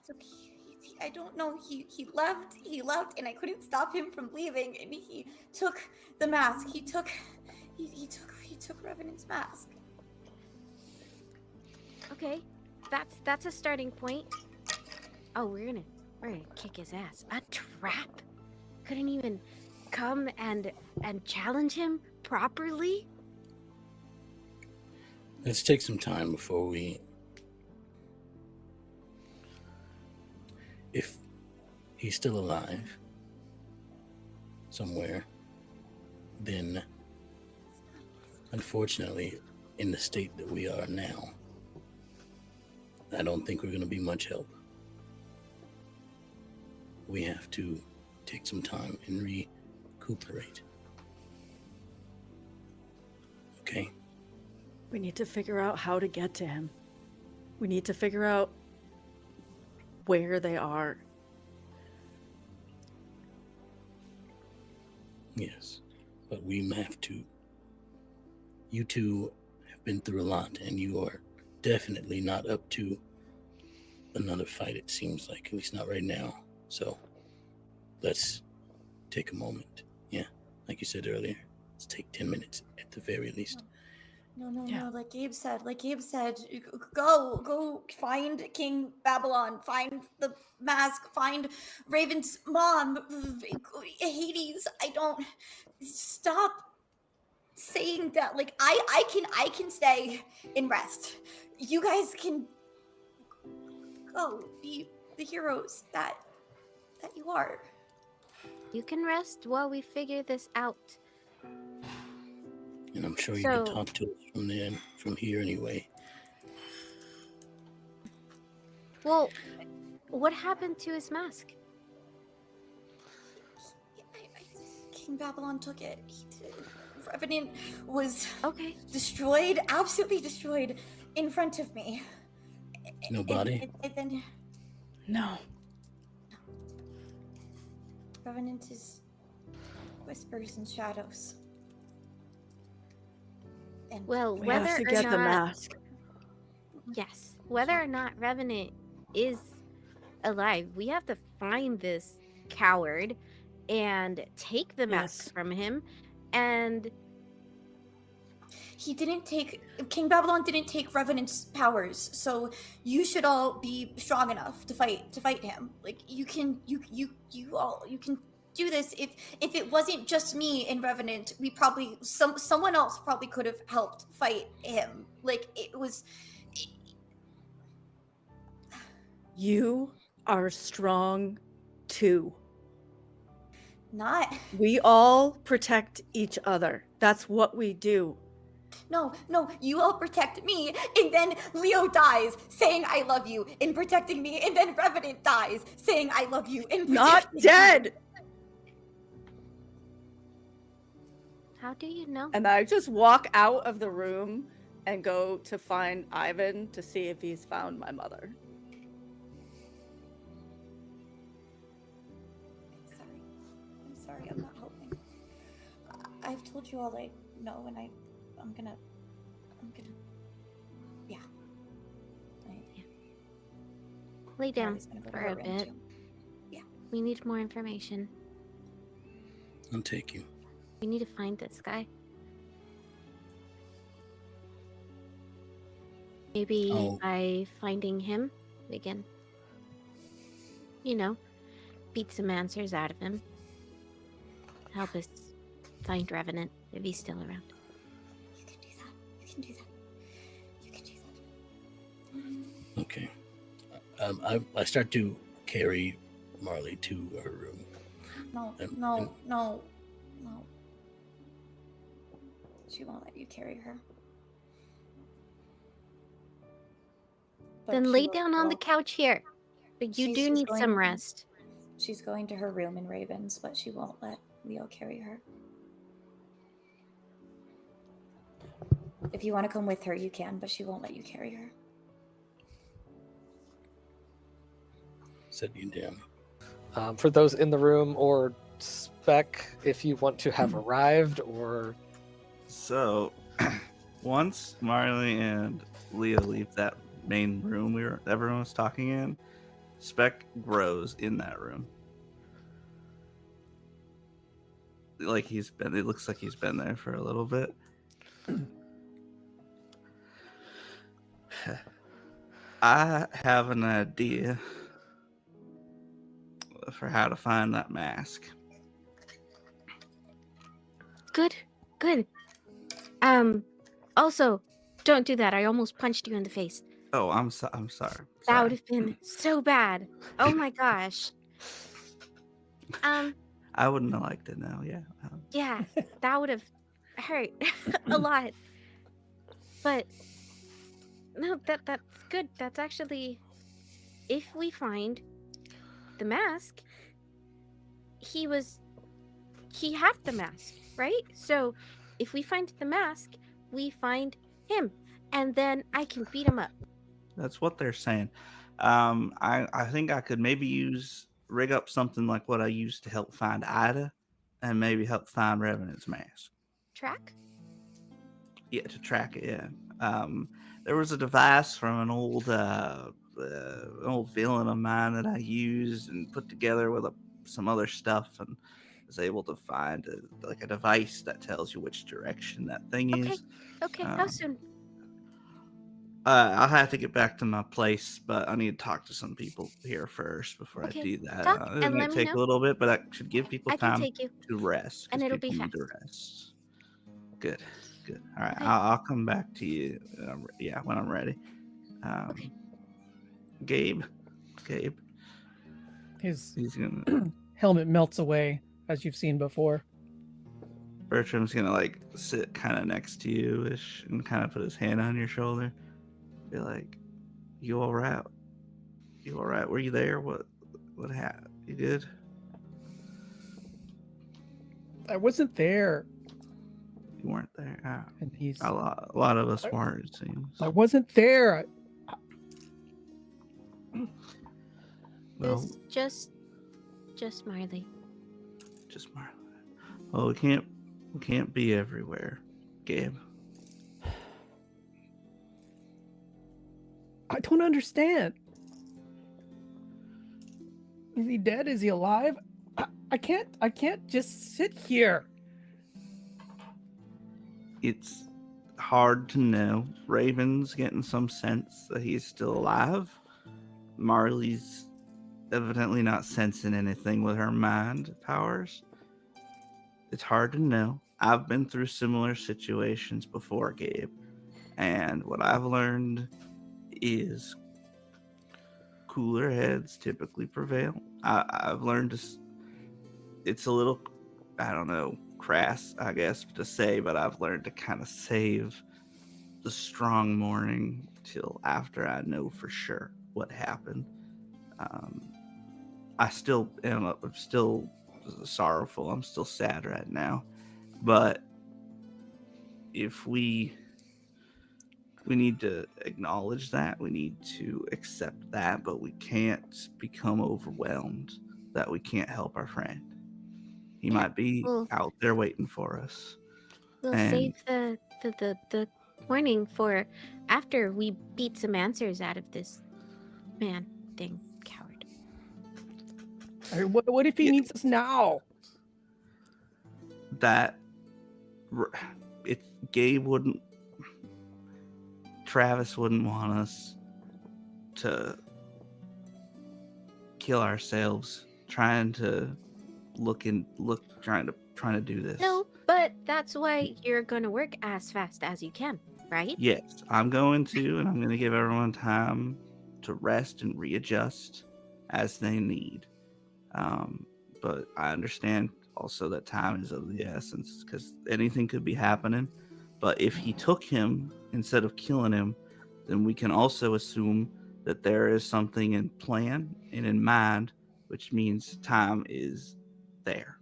I don't know. He left, and I couldn't stop him from leaving. And he took the mask. He took took Revenant's mask. Okay, that's a starting point. Oh, we're gonna kick his ass. A trap? Couldn't even come and challenge him properly? Let's take some time before we... If he's still alive somewhere, then unfortunately, in the state that we are now, I don't think we're going to be much help. We have to take some time and recuperate. Okay? We need to figure out how to get to him. We need to figure out where they are. Yes. But we have to... You two have been through a lot, and you are definitely not up to another fight, it seems like. At least not right now. So, let's take a moment. Yeah, like you said earlier. Let's take 10 minutes at the very least. No, like Gabe said, go find King Babylon, find the mask, find Raven's mom, Hades. I don't stop saying that. Like I can stay and rest. You guys can go be the heroes that you are. You can rest while we figure this out. And I'm sure you can talk to us from here anyway. Well, what happened to his mask? King Babylon took it. Revenant was destroyed, absolutely destroyed in front of me. No body? And then... No. Revenant is whispers and shadows. And well, We whether have to or get not, the mask. Yes, whether or not Revenant is alive, we have to find this coward and take the mask from him. And King Babylon didn't take Revenant's powers, so you should all be strong enough to fight him. Like you can do this. If it wasn't just me and Revenant, we probably someone else probably could have helped fight him. Like it was. You are strong too. Not. We all protect each other. That's what we do. No, you all protect me, and then Leo dies saying I love you in protecting me, and then Revenant dies saying I love you in protecting Not dead! how do you know? And I just walk out of the room and go to find Ivan to see if he's found my mother. I'm sorry, I'm not helping. I've told you all I know, and I'm gonna, yeah. Lay down Marley's gonna go to for her a room, bit. too. Yeah. We need more information. I'll take you. We need to find this guy. Maybe by finding him, we can, beat some answers out of him. Help us find Revenant if he's still around. You can do that. Okay. I start to carry Marley to her room. No. She won't let you carry her. But Then she lay will down on the go. couch here. But you do She's need some going- rest. She's going to her room in Ravens, but she won't let Leo carry her. If you want to come with her, you can, but she won't let you carry her. Set you down. For those in the room or Speck, if you want to have arrived or... So, once Marley and Leo leave that main room everyone was talking in, Speck grows in that room. Like it looks like he's been there for a little bit. I have an idea for how to find that mask. Good. Also, don't do that. I almost punched you in the face. Oh, I'm sorry. That would have been so bad. Oh my gosh. I wouldn't have liked it now. Yeah. Yeah, that would have hurt a lot. But no, that's good. That's actually, if we find the mask, he had the mask, right? So if we find the mask, we find him, and then I can beat him up. That's what they're saying. I think I could maybe rig up something like what I used to help find Ida, and maybe help find Revenant's mask. Track? Yeah, to track it. Yeah. There was a device from an old villain of mine that I used and put together with some other stuff, and was able to find a device that tells you which direction that thing is. Okay. How soon? I'll have to get back to my place, but I need to talk to some people here first before I do that. Talk It and might let me take know. a little bit, but that should give people I can time take you, to rest. 'Cause and it'll be people need to fast. rest. Good. All right, Okay. I'll come back to you. When I'm ready. Okay. Gabe. His He's gonna. helmet melts away, as you've seen before. Bertram's gonna sit kind of next to you ish and kind of put his hand on your shoulder. Be like, "You all right? You all right? Were you there? What happened? You good?" I wasn't there. You weren't there. And he's. A lot of us weren't. It seems. I wasn't there. Well, Just Marley. just Marley. Well, we can't be everywhere, Gabe. I don't understand. Is he dead? Is he alive? I can't just sit here. It's hard to know. Raven's getting some sense that he's still alive. Marley's evidently not sensing anything with her mind powers. It's hard to know. I've been through similar situations before, Gabe, and what I've learned is cooler heads typically prevail. I've learned it's a little, I don't know, crass, I guess, to say, but I've learned to kind of save the strong morning till after I know for sure what happened. I'm still sorrowful. I'm still sad right now, but if we need to acknowledge that, we need to accept that, but we can't become overwhelmed that we can't help our friend. He might be out there waiting for us. We'll save the warning for after we beat some answers out of this man thing, coward. What if he needs us now? Travis wouldn't want us to kill ourselves trying to do this. No, but that's why you're gonna work as fast as you can, right? Yes, I'm going to, and I'm going to give everyone time to rest and readjust as they need. But I understand also that time is of the essence because anything could be happening. But if he took him instead of killing him, then we can also assume that there is something in plan and in mind, which means time is there.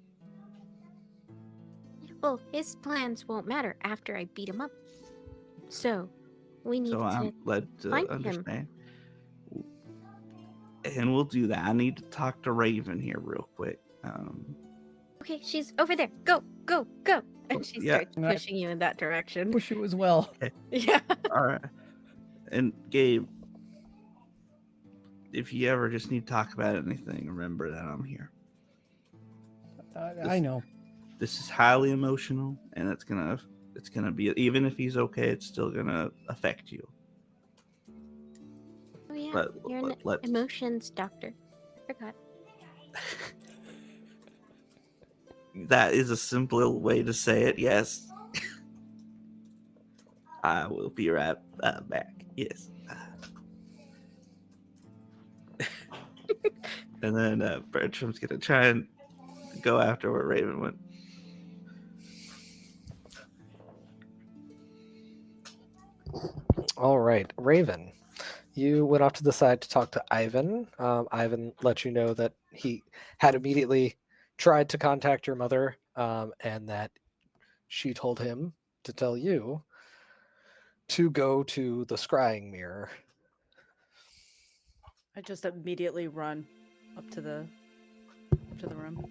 Well, his plans won't matter after I beat him up. So, we need So I'm to led to find understand. him. And we'll do that. I need to talk to Raven here real quick. Okay, she's over there. Go. And she starts pushing you in that direction. Push you as well. Yeah. All right. And Gabe, if you ever just need to talk about anything, remember that I'm here. I know. This is highly emotional, and it's gonna it's gonna be, even if he's okay, it's still gonna affect you. Oh yeah, But you're an let's emotions doctor. Forgot. that is a simpler way to say it. Yes. I will be right back. Yes. And then Bertram's gonna try and go after where Raven went. All right, Raven. You went off to the side to talk to Ivan. Ivan let you know that he had immediately tried to contact your mother, and that she told him to tell you to go to the scrying mirror. I just immediately run up to the room.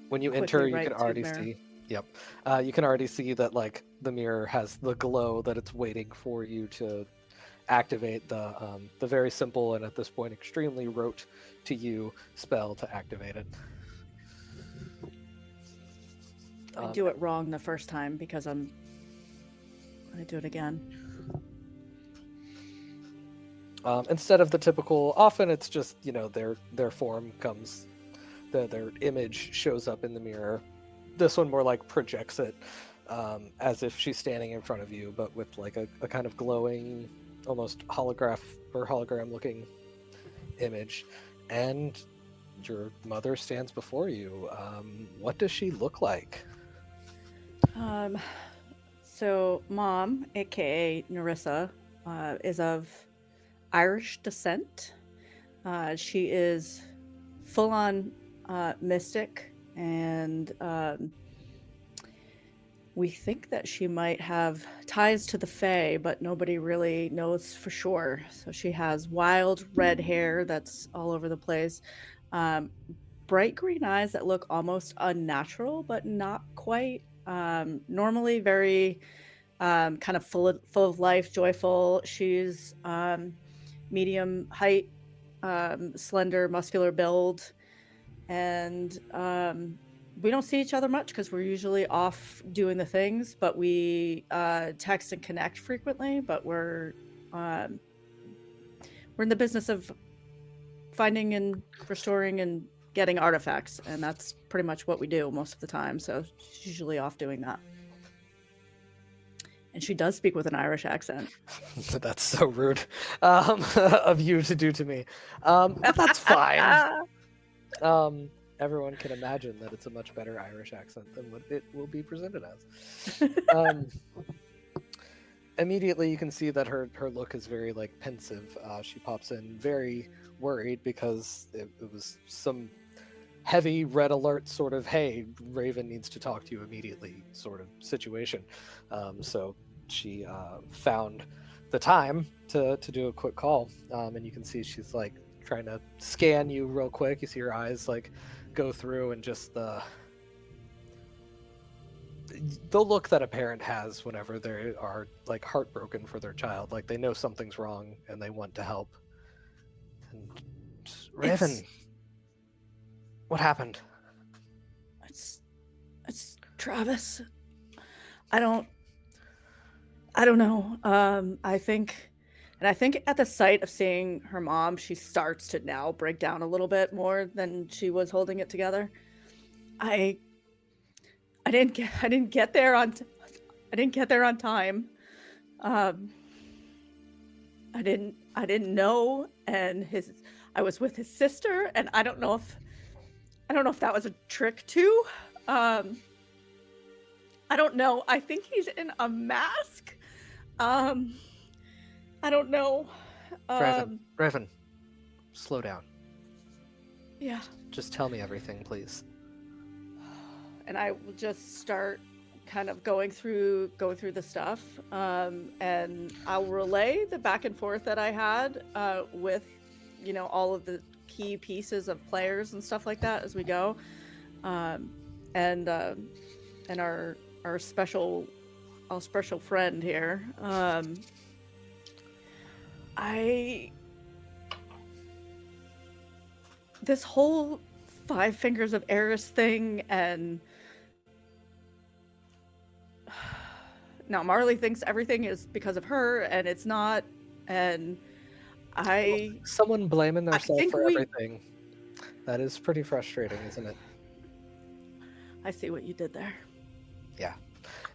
When you Quickly enter, you right can to already mirror. see. Yep, you can already see that like the mirror has the glow that it's waiting for you to activate the very simple and at this point extremely rote to you spell to activate it. I do it wrong the first time because I do it again. Instead of the typical, often it's just, you know, their form comes, their image shows up in the mirror. This one more like projects it as if she's standing in front of you, but with like a kind of glowing, almost hologram looking image. And your mother stands before you. What does she look like? So Mom, aka Narissa, is of Irish descent. She is full-on mystic, and we think that she might have ties to the Fae, but nobody really knows for sure. So she has wild red hair that's all over the place, bright green eyes that look almost unnatural, but not quite. Normally very kind of full of life, joyful. She's medium height, slender, muscular build, and we don't see each other much because we're usually off doing the things, but we text and connect frequently. But we're in the business of finding and restoring and getting artifacts, and that's pretty much what we do most of the time. So she's usually off doing that. And she does speak with an Irish accent. That's so rude of you to do to me. But that's fine. Everyone can imagine that it's a much better Irish accent than what it will be presented as. Immediately, you can see that her look is very like pensive. She pops in very worried because it was some heavy red alert sort of, hey, Raven needs to talk to you immediately sort of situation. So she found the time to do a quick call, and you can see she's like trying to scan you real quick. You see her eyes like go through, and just the look that a parent has whenever they are like heartbroken for their child, like they know something's wrong and they want to help. And Raven, what happened? It's Travis. I don't know. I think at the sight of seeing her mom, she starts to now break down a little bit more than she was holding it together. I didn't get there on time. I didn't know, and I was with his sister, and I don't know if that was a trick too. I don't know. I think he's in a mask. I don't know. Raven, slow down. Yeah. Just tell me everything, please. And I will just start kind of going through the stuff, and I'll relay the back and forth that I had with, you know, all of the key pieces of players and stuff like that as we go, and our special friend here. This whole Five Fingers of Eris thing, and now Marley thinks everything is because of her, and it's not. And Someone blaming themselves think for we- everything. That is pretty frustrating, isn't it? I see what you did there. Yeah.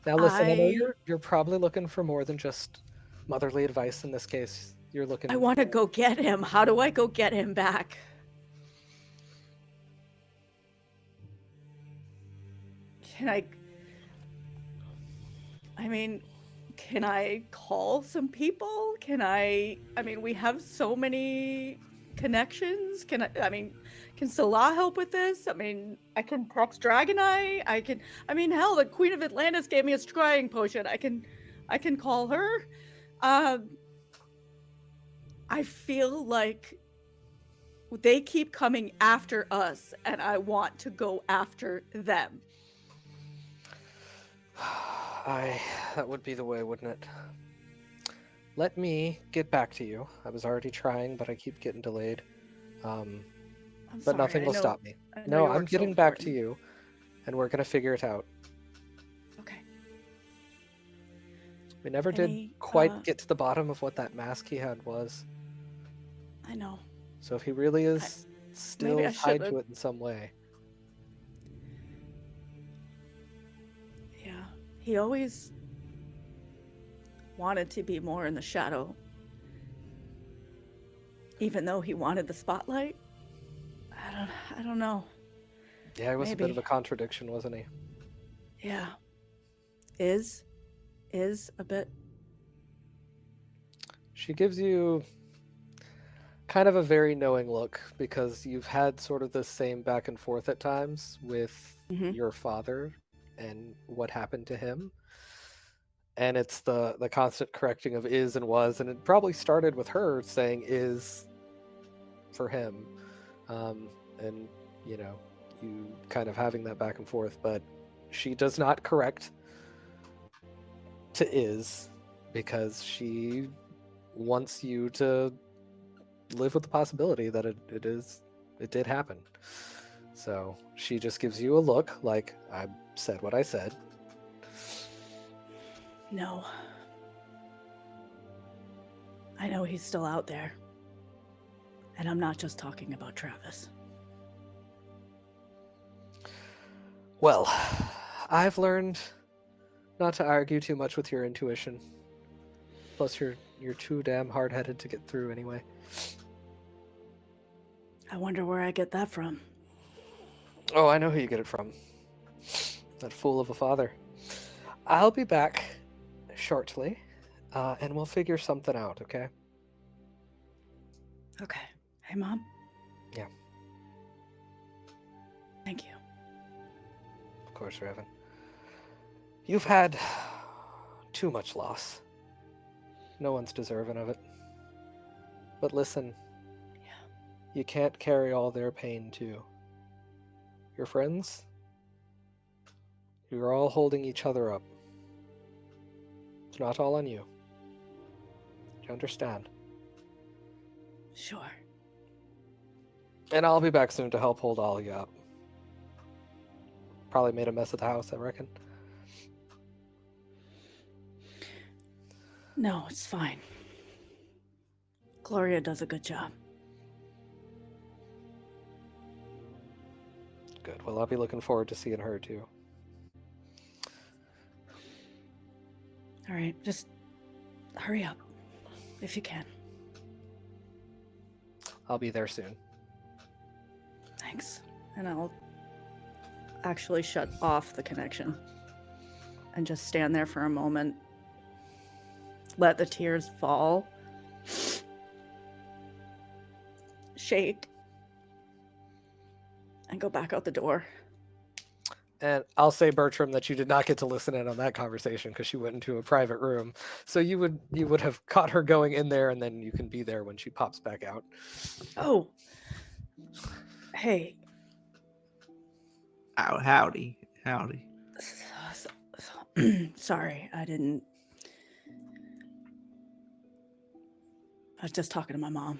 Now listen, I know I- you're probably looking for more than just motherly advice in this case. You're looking. I want to go get him. How do I go get him back? Can I call some people? I mean, we have so many connections. Can Salah help with this? I mean, I can text Dragonite. Hell, the Queen of Atlantis gave me a scrying potion. I can call her. I feel like they keep coming after us, and I want to go after them. That would be the way, wouldn't it? Let me get back to you. I was already trying, but I keep getting delayed. I'm But sorry, nothing will stop me. I know No, you I'm work so getting back to important. you, and we're gonna figure it out. Okay. We never Any, did quite get to the bottom of what that mask he had was. I know. So if he really is still maybe I tied to should've- it in some way. Yeah. He always wanted to be more in the shadow. Even though he wanted the spotlight. I don't know. Yeah, he was a bit of Maybe. a contradiction, wasn't he? Yeah. Is a bit. She gives you kind of a very knowing look because you've had sort of the same back and forth at times with Mhm. your father and what happened to him. And it's the constant correcting of is and was, and it probably started with her saying is for him. And, you know, you kind of having that back and forth, but she does not correct to is because she wants you to live with the possibility that it did happen. So she just gives you a look like I said what I said. No. I know he's still out there. And I'm not just talking about Travis. Well, I've learned not to argue too much with your intuition. Plus you're too damn hard-headed to get through anyway. I wonder where I get that from. Oh, I know who you get it from. That fool of a father. I'll be back shortly, and we'll figure something out, okay? Okay. Hey, Mom? Yeah. Thank you. Of course, Raven. You've had too much loss. No one's deserving of it. But listen, you can't carry all their pain, too. Your friends, you're all holding each other up. It's not all on you. You understand? Sure. And I'll be back soon to help hold all of you up. Probably made a mess of the house, I reckon. No, it's fine. Gloria does a good job. Good. Well, I'll be looking forward to seeing her, too. All right, just hurry up if you can. I'll be there soon. Thanks. And I'll actually shut off the connection and just stand there for a moment. Let the tears fall. Shake. And go back out the door. And I'll say, Bertram, that you did not get to listen in on that conversation because she went into a private room. So you would have caught her going in there, and then you can be there when she pops back out. Oh. Hey. Oh, howdy. Sorry, I didn't. I was just talking to my mom.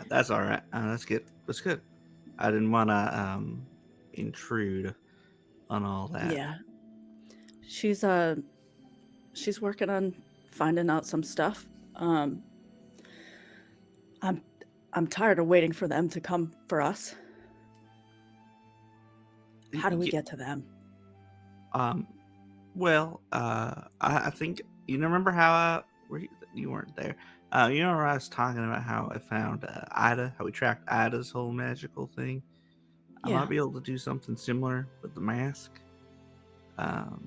That's all right. That's good. I didn't want to intrude on all that. Yeah. She's working on finding out some stuff. I'm tired of waiting for them to come for us. How do we get to them? Well, I think you remember how you weren't there. You know where I was talking about how I found Ida, how we tracked Ida's whole magical thing. I Yeah. might be able to do something similar with the mask.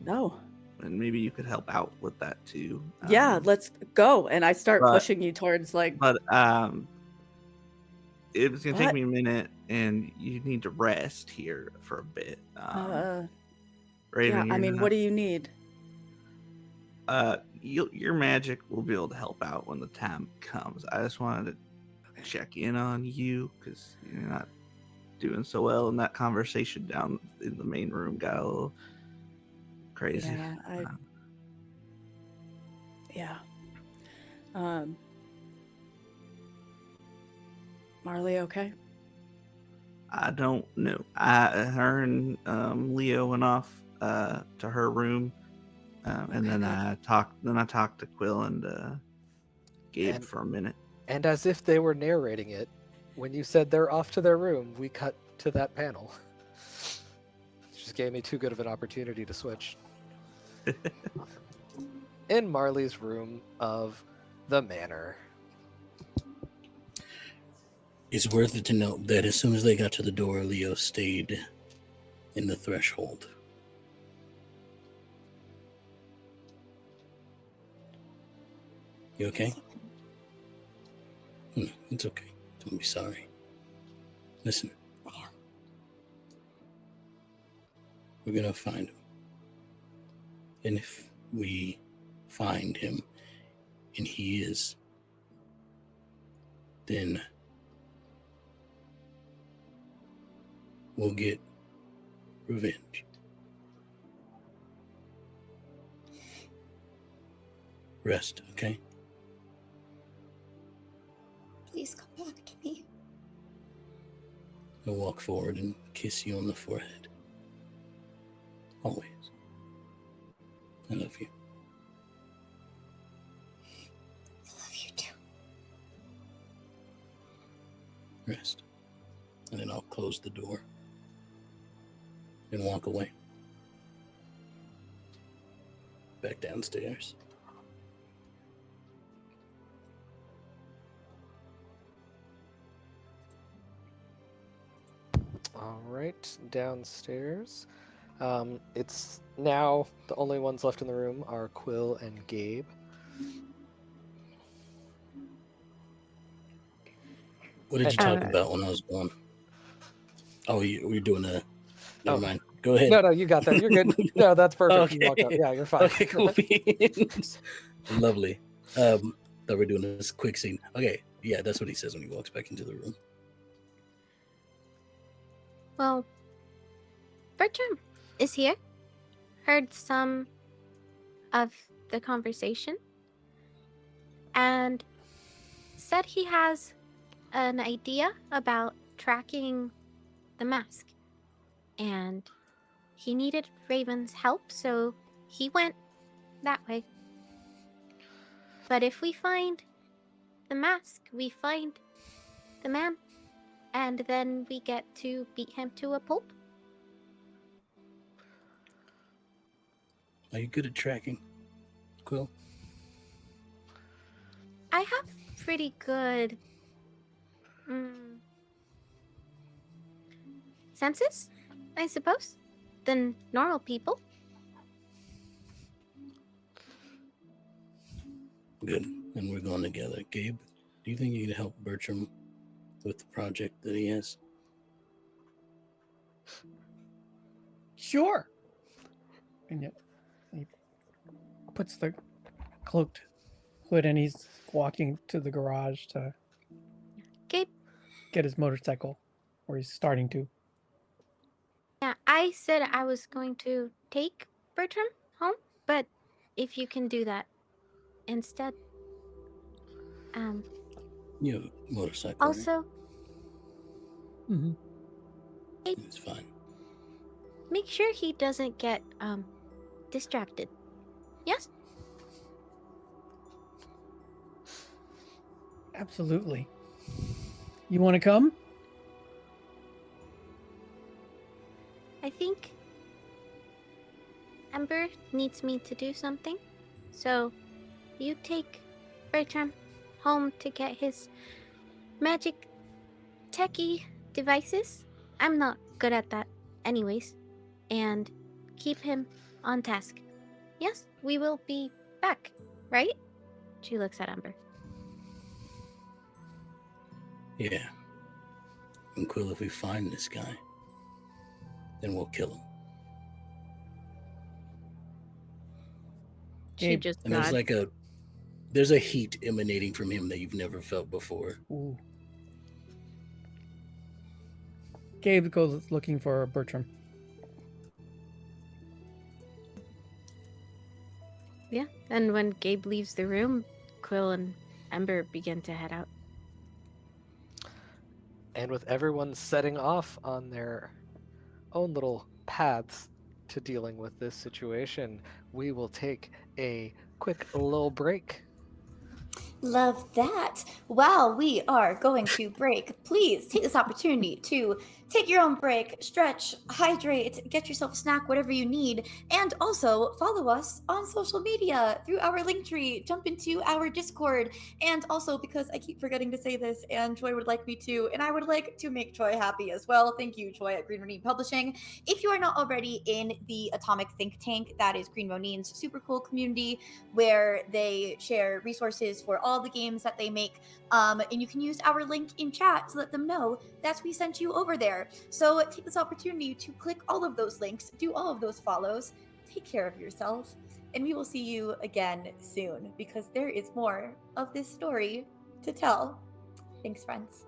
No. And maybe you could help out with that too. Yeah, let's go. And I start but- pushing you towards like. But it's gonna take What? me a minute, and you need to rest here for a bit. Raven, Yeah, I mean, what do you need? your magic will be able to help out when the time comes. I just wanted to check in on you because you're not doing so well, and that conversation down in the main room got a little crazy. Yeah, yeah. Marley, okay? I don't know. Her and Leo went off to her room, and then I talked to Quill and Gabe And- for a minute. And as if they were narrating it, when you said they're off to their room, we cut to that panel. Just gave me too good of an opportunity to switch. In Marley's room of the manor. It's worth it to note that as soon as they got to the door, Leo stayed in the threshold. You okay? It's okay. Don't be sorry. Listen. We're gonna find him. And if we find him, and he is, then we'll get revenge. Rest, okay? Please come back to me. I'll walk forward and kiss you on the forehead. Always. I love you. I love you too. Rest. And then I'll close the door and walk away. Back downstairs. All right, downstairs. It's now the only ones left in the room are Quill and Gabe. What did you talk about when I was gone? Oh, you're doing a... Never mind. Go ahead. No, you got that. You're good. No, that's perfect. You walked up. Okay. Yeah, you're fine. Okay, cool beans. Lovely. Thought we're doing this quick scene. Okay, yeah, that's what he says when he walks back into the room. Well, Bertram is here. Heard some of the conversation and said he has an idea about tracking the mask. And he needed Raven's help, so he went that way. But if we find the mask, we find the man, and then we get to beat him to a pulp. Are you good at tracking, Quill? I have pretty good senses, I suppose, than normal people. Good. And we're going together. Gabe, do you think you could help Bertram with the project that he has? Sure. And yet he puts the cloaked hood and he's walking to the garage to Gabe? get his motorcycle, or he's starting to. Yeah, I said I was going to take Bertram home, but if you can do that instead. You have a motorcycle. right? Also, Mm-hmm. It's fine. Make sure he doesn't get distracted. Yes? Absolutely. You want to come? I think Ember needs me to do something. So, you take Bertram home to get his magic techie devices. I'm not good at that anyways. And keep him on task. Yes, we will be back, right? She looks at Ember. Yeah. And Quill, if we find this guy, then we'll kill him. She Gabe. just And there's nods. there's a heat emanating from him that you've never felt before. Ooh. Gabe goes looking for Bertram. Yeah, and when Gabe leaves the room, Quill and Ember begin to head out. And with everyone setting off on their own little paths to dealing with this situation, we will take a quick little break. Love that. While we are going to break, please take this opportunity to take your own break, stretch, hydrate, get yourself a snack, whatever you need, and also follow us on social media through our link tree, jump into our Discord, and also because I keep forgetting to say this, and Troy would like me to, and I would like to make Troy happy as well. Thank you, Troy at Green Ronin Publishing. If you are not already in the Atomic Think Tank, that is Green Ronin's super cool community where they share resources for all the games that they make. And you can use our link in chat to let them know that we sent you over there. So take this opportunity to click all of those links, do all of those follows, take care of yourself, and we will see you again soon because there is more of this story to tell. Thanks, friends.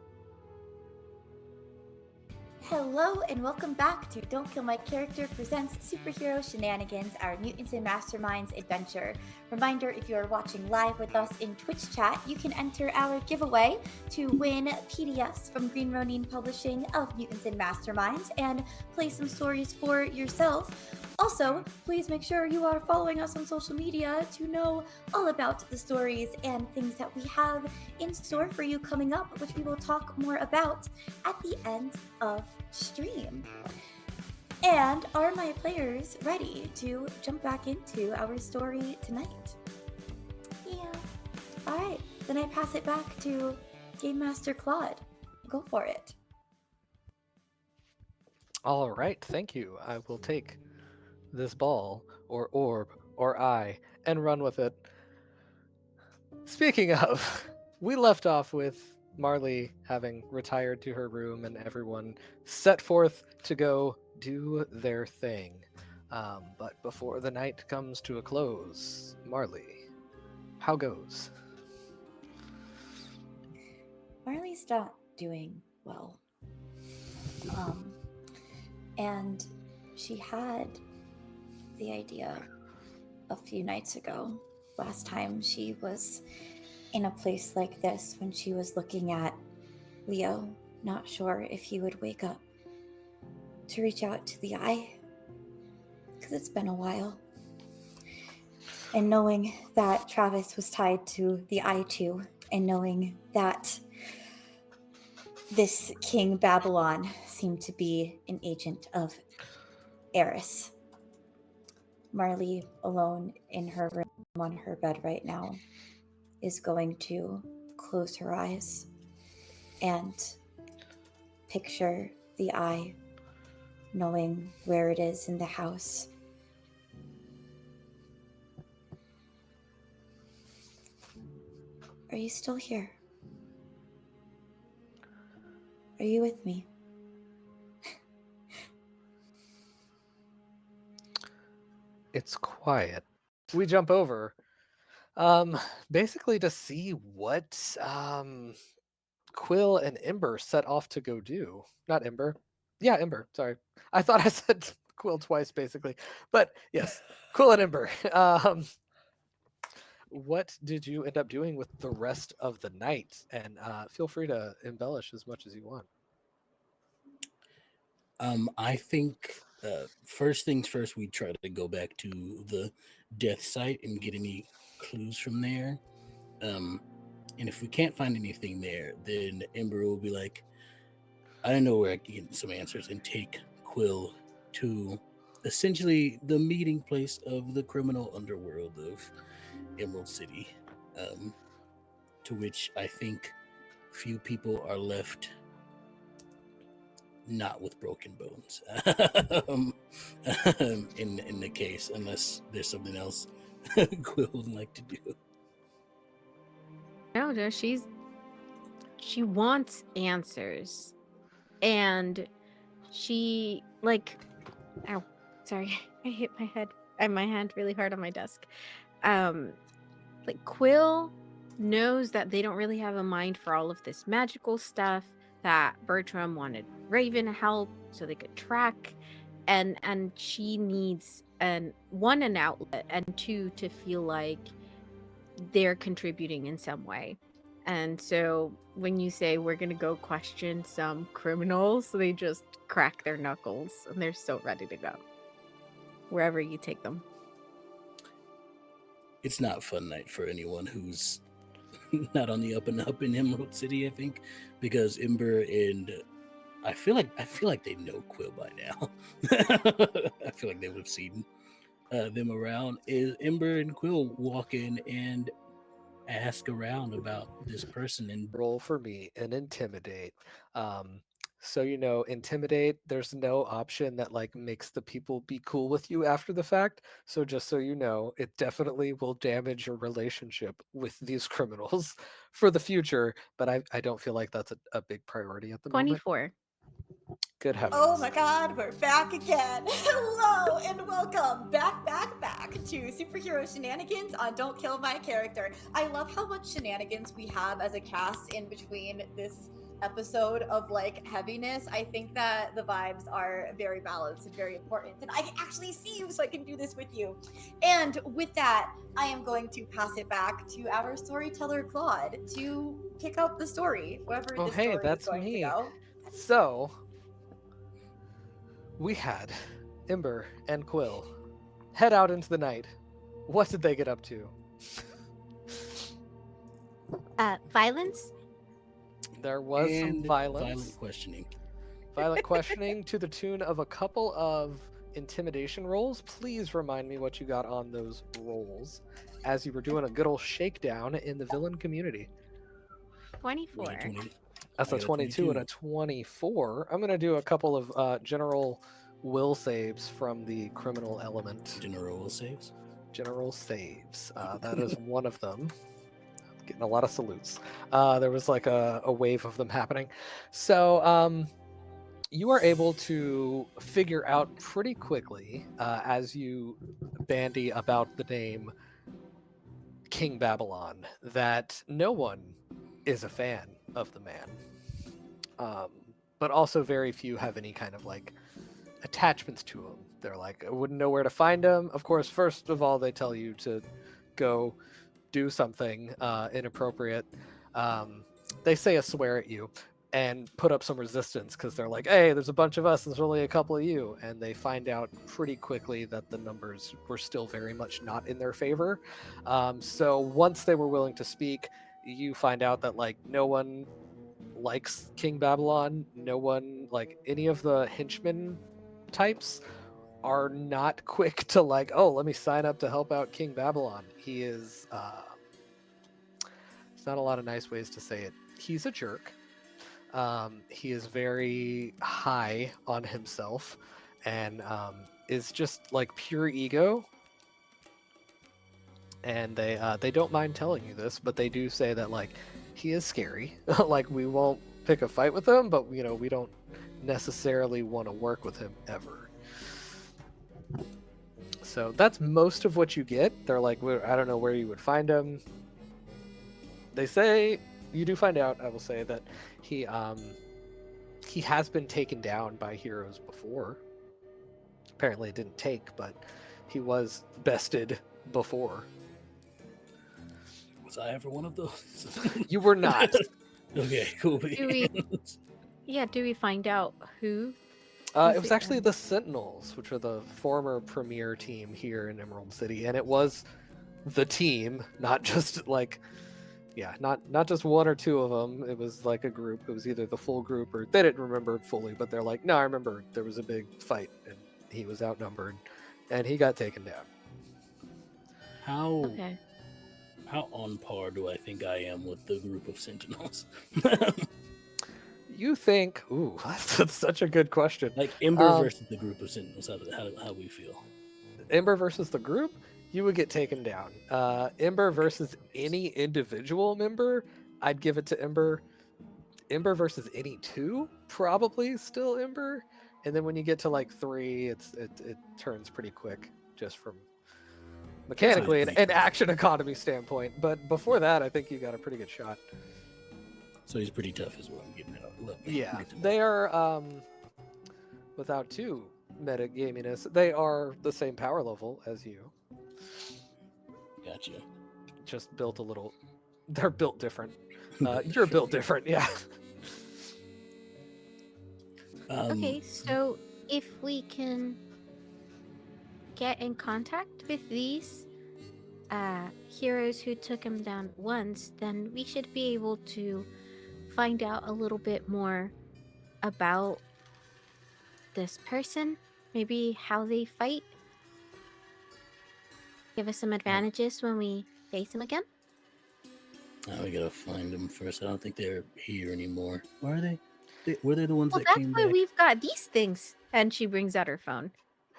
Hello and welcome back to Don't Kill My Character presents Superhero Shenanigans, our Mutants and Masterminds adventure. Reminder, if you are watching live with us in Twitch chat, you can enter our giveaway to win PDFs from Green Ronin Publishing of Mutants and Masterminds and play some stories for yourself. Also, please make sure you are following us on social media to know all about the stories and things that we have in store for you coming up, which we will talk more about at the end of stream. And are my players ready to jump back into our story tonight? Yeah. All right, then I pass it back to Game Master Claude. Go for it. All right, thank you. I will take this ball, or orb, or eye, and run with it. Speaking of, we left off with Marley having retired to her room and everyone set forth to go do their thing. But before the night comes to a close, Marley, how goes? Marley's not doing well. And she had the idea a few nights ago, last time she was in a place like this when she was looking at Leo, not sure if he would wake up, to reach out to the eye, because it's been a while. And knowing that Travis was tied to the eye too, and knowing that this King Babylon seemed to be an agent of Eris. Marley, alone in her room on her bed right now, is going to close her eyes and picture the eye, knowing where it is in the house. Are you still here? Are you with me? It's quiet. We jump over, basically to see what Quill and Ember set off to go do. Not Ember. Yeah, Ember. Sorry. I thought I said Quill twice, basically. But yes, Quill and Ember. What did you end up doing with the rest of the night? And feel free to embellish as much as you want. I think first things first, we try to go back to the death site and get any clues from there. And if we can't find anything there, then Ember will be like, I know where I can get some answers and take Quill to essentially the meeting place of the criminal underworld of Emerald City, to which I think few people are left not with broken bones um, in the case, unless there's something else Quill would like to do. No, she wants answers, and she like, ow, sorry, I hit my head and my hand really hard on my desk. Like Quill knows that they don't really have a mind for all of this magical stuff, that Bertrum wanted Raven help so they could track, and she needs an outlet, and two, to feel like they're contributing in some way. And so when you say we're gonna go question some criminals, they just crack their knuckles and they're so ready to go wherever you take them. It's not a fun night for anyone who's not on the up and up in Emerald City, I think, because Ember and I feel like they know Quill by now. I feel like they would have seen them around. Is Ember and Quill walk in and ask around about this person, and Roll for me and intimidate. So intimidate, there's no option that like makes the people be cool with you after the fact. So just so you know, it definitely will damage your relationship with these criminals for the future. But I don't feel like that's a big priority at the moment. 24. Good heavens. Oh my god, we're back again. Hello and welcome back to Superhero Shenanigans on Don't Kill My Character. I love how much shenanigans we have as a cast in between this episode of like heaviness. I think that the vibes are very balanced and very important, and I can actually see you, so I can do this with you. And with that, I am going to pass it back to our storyteller Claude to pick up the story, wherever Oh, the hey, story that's is going me. to go. So we had Ember and Quill head out into the night. What did they get up to? Violence? There was some and violence. violent questioning. Violent questioning to the tune of a couple of intimidation rolls. Please remind me what you got on those rolls as you were doing a good old shakedown in the villain community. 24. That's I a got a 22 and a 24. I'm going to do a couple of general will saves from the criminal element. General saves. General saves. That is one of them. Getting a lot of salutes. There was like a wave of them happening. So you are able to figure out pretty quickly as you bandy about the name King Babylon that no one is a fan of the man. But also very few have any kind of like attachments to him. They're like, I wouldn't know where to find him. Of course, first of all, they tell you to go do something inappropriate. They say a swear at you and put up some resistance because they're like, hey, there's a bunch of us and there's only a couple of you. And they find out pretty quickly that the numbers were still very much not in their favor. So once they were willing to speak, you find out that like no one likes King Babylon. No one, like any of the henchmen types, are not quick to like, oh, let me sign up to help out King Babylon. He is, it's not a lot of nice ways to say it. He's a jerk. He is very high on himself and is just like pure ego. And they don't mind telling you this, but they do say that like he is scary. Like we won't pick a fight with him, but we don't necessarily want to work with him ever. So that's most of what you get. They're like, I don't know where you would find him. They say you do find out, I will say, that he has been taken down by heroes before. Apparently it didn't take, but he was bested before. Was I ever one of those? You were not. Okay, cool. Do we find out who? It was actually the Sentinels, which are the former premier team here in Emerald City, and it was the team, not just like, not just one or two of them. It was like a group. It was either the full group or they didn't remember fully, but they're like, no, I remember there was a big fight and he was outnumbered, and he got taken down. How Okay. how on par do I think I am with the group of Sentinels? You think? Ooh, that's such a good question. Like Ember versus the group of Sentinels. How we feel? Ember versus the group, you would get taken down. Ember versus any individual member, I'd give it to Ember. Ember versus any two, probably still Ember. And then when you get to like 3, it turns pretty quick, just from mechanically and action economy standpoint. But before that, I think you got a pretty good shot. So he's pretty tough as well. I'm getting it. Yeah, they are, without too meta gaminess, they are the same power level as you. Gotcha. Just built a little. They're built different. You're built different, yeah. Okay, so if we can get in contact with these heroes who took him down once, then we should be able to find out a little bit more about this person, maybe how they fight. Give us some advantages when we face him again. Now we gotta find them first. I don't think they're here anymore. Where are they? Were they the ones Well, that that's came why back? we've got these things. And she brings out her phone.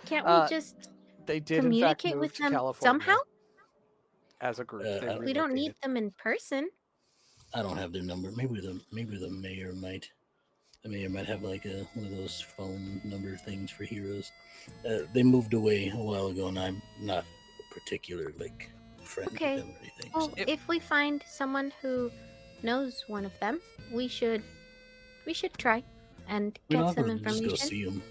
Can't we just They did communicate in fact move with to them California somehow? as a group. We don't need them in person. I don't have their number. Maybe the mayor might. The mayor might have like one of those phone number things for heroes. They moved away a while ago, and I'm not a particular like friend with them or anything. Well, So. if we find someone who knows one of them, we should try and get some Just information. go see them.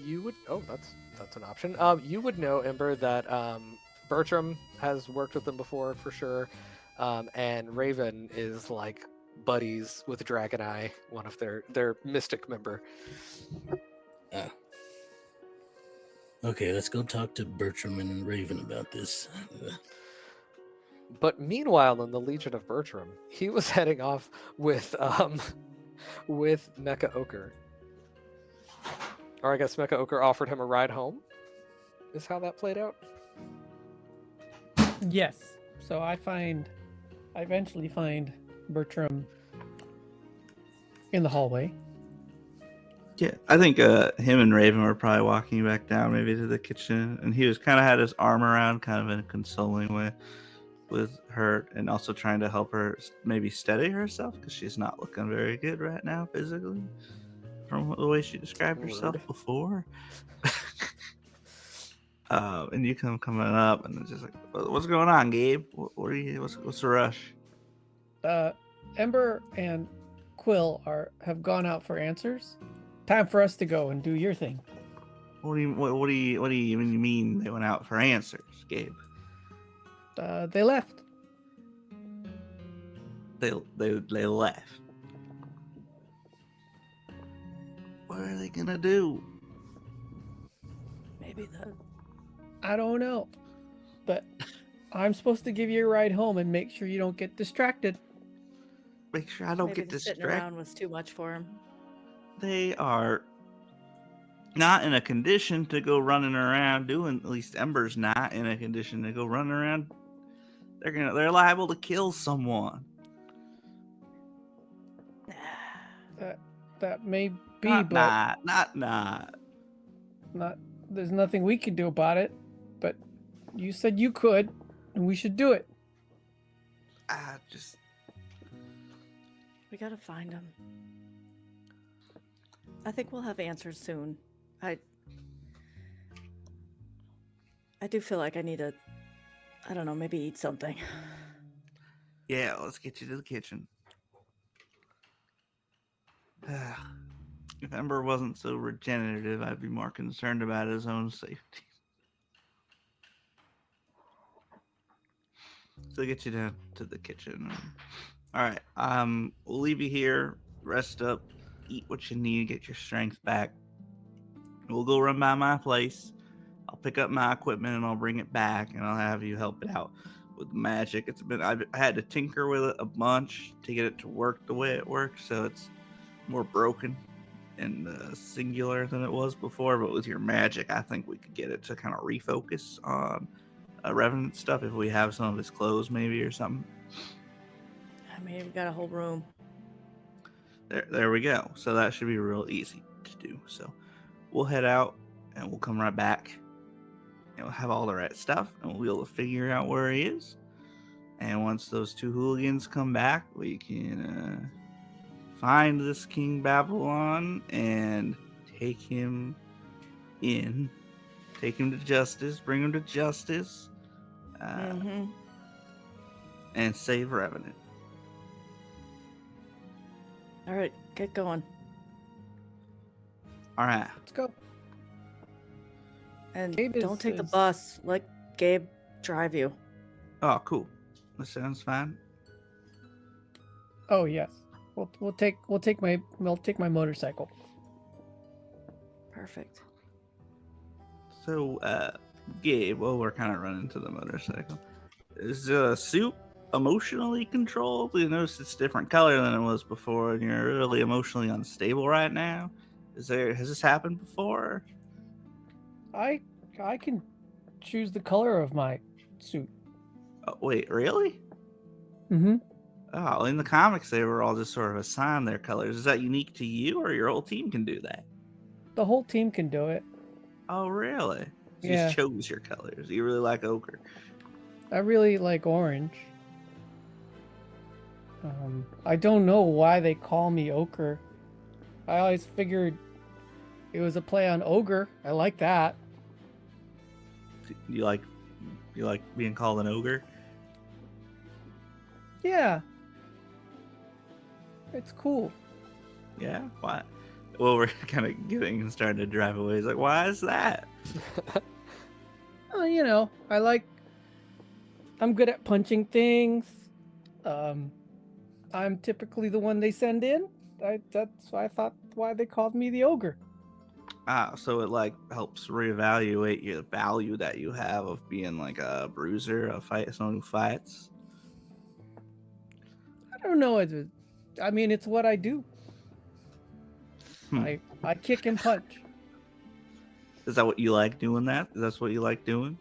You would. Oh, that's an option. You would know, Ember, that Bertrum has worked with them before for sure, and Raven is like buddies with Dragon Eye, one of their mystic member. Okay, let's go talk to Bertram and Raven about this. But meanwhile, in the Legion of Bertram, he was heading off with Mecha Ochre. Or I guess Mecha Ochre offered him a ride home. Is how that played out. Yes. So I eventually find Bertram in the hallway. Yeah, I think him and Raven were probably walking back down maybe to the kitchen, and he was kind of had his arm around, kind of in a consoling way with her, and also trying to help her maybe steady herself because she's not looking very good right now physically from the way she described herself before. And you come coming up, and it's just like, what's going on, Gabe? What's the rush? Ember and Quill have gone out for answers. Time for us to go and do your thing. What do you mean they went out for answers, Gabe? They left. They left. What are they gonna do? Maybe I don't know, but I'm supposed to give you a ride home and make sure you don't get distracted. Make sure I don't maybe get the sitting distracted. around was too much for him. They are not in a condition to go running around doing. At least Ember's not in a condition to go running around. They're liable to kill someone. That may be, Not. There's nothing we can do about it. But you said you could, and we should do it. We gotta find him. I think we'll have answers soon. I do feel like I need to, I don't know, maybe eat something. Yeah, let's get you to the kitchen. If Ember wasn't so regenerative, I'd be more concerned about his own safety. So get you down to the kitchen. All right, we'll leave you here. Rest up, eat what you need, get your strength back. We'll go run by my place. I'll pick up my equipment and I'll bring it back, and I'll have you help it out with magic. I had to tinker with it a bunch to get it to work the way it works, so it's more broken and singular than it was before. But with your magic, I think we could get it to kind of refocus on Revenant stuff if we have some of his clothes, maybe, or something. I mean, we've got a whole room. There we go. So that should be real easy to do. So we'll head out and we'll come right back. And we'll have all the right stuff and we'll be able to figure out where he is. And once those two hooligans come back, we can find this King Babylon and take him in. Take him to justice. Bring him to justice. And save Revenant. All right, get going. All right. Let's go. And Gabe don't take the is- bus. Let Gabe drive you. Oh, cool. That sounds fine. Oh yes. We'll take my motorcycle. Perfect. So, Gabe, while we're kind of running to the motorcycle, is the suit emotionally controlled? You notice it's different color than it was before, and you're really emotionally unstable right now. Has this happened before? I can choose the color of my suit. Oh, wait, really? Mm-hmm. Oh, in the comics, they were all just sort of assigned their colors. Is that unique to you, or your whole team can do that? The whole team can do it. Oh, really? You Yeah. just chose your colors. You really like ochre. I really like orange. I don't know why they call me Ochre. I always figured it was a play on ogre. I like that. You like being called an ogre? Yeah. It's cool. Yeah? Why? Well, we're kind of getting and starting to drive away. He's like, why is that? You know, I'm good at punching things. I'm typically the one they send in. That's why I thought why they called me the ogre. Ah, so it like helps reevaluate your value that you have of being like a bruiser, someone who fights. I don't know. I mean, it's what I do. Hmm. I kick and punch. Is that what you like doing? That's what you like doing?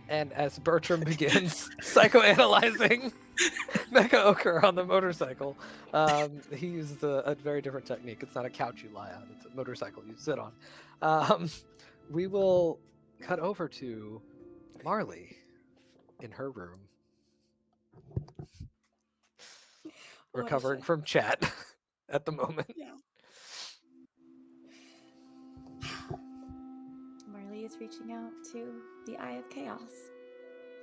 And as Bertram begins psychoanalyzing Mecha Ochre on the motorcycle, he uses a very different technique. It's not a couch you lie on, it's a motorcycle you sit on. We will cut over to Marley in her room, recovering from chat at the moment. Yeah. Marley is reaching out to the Eye of Chaos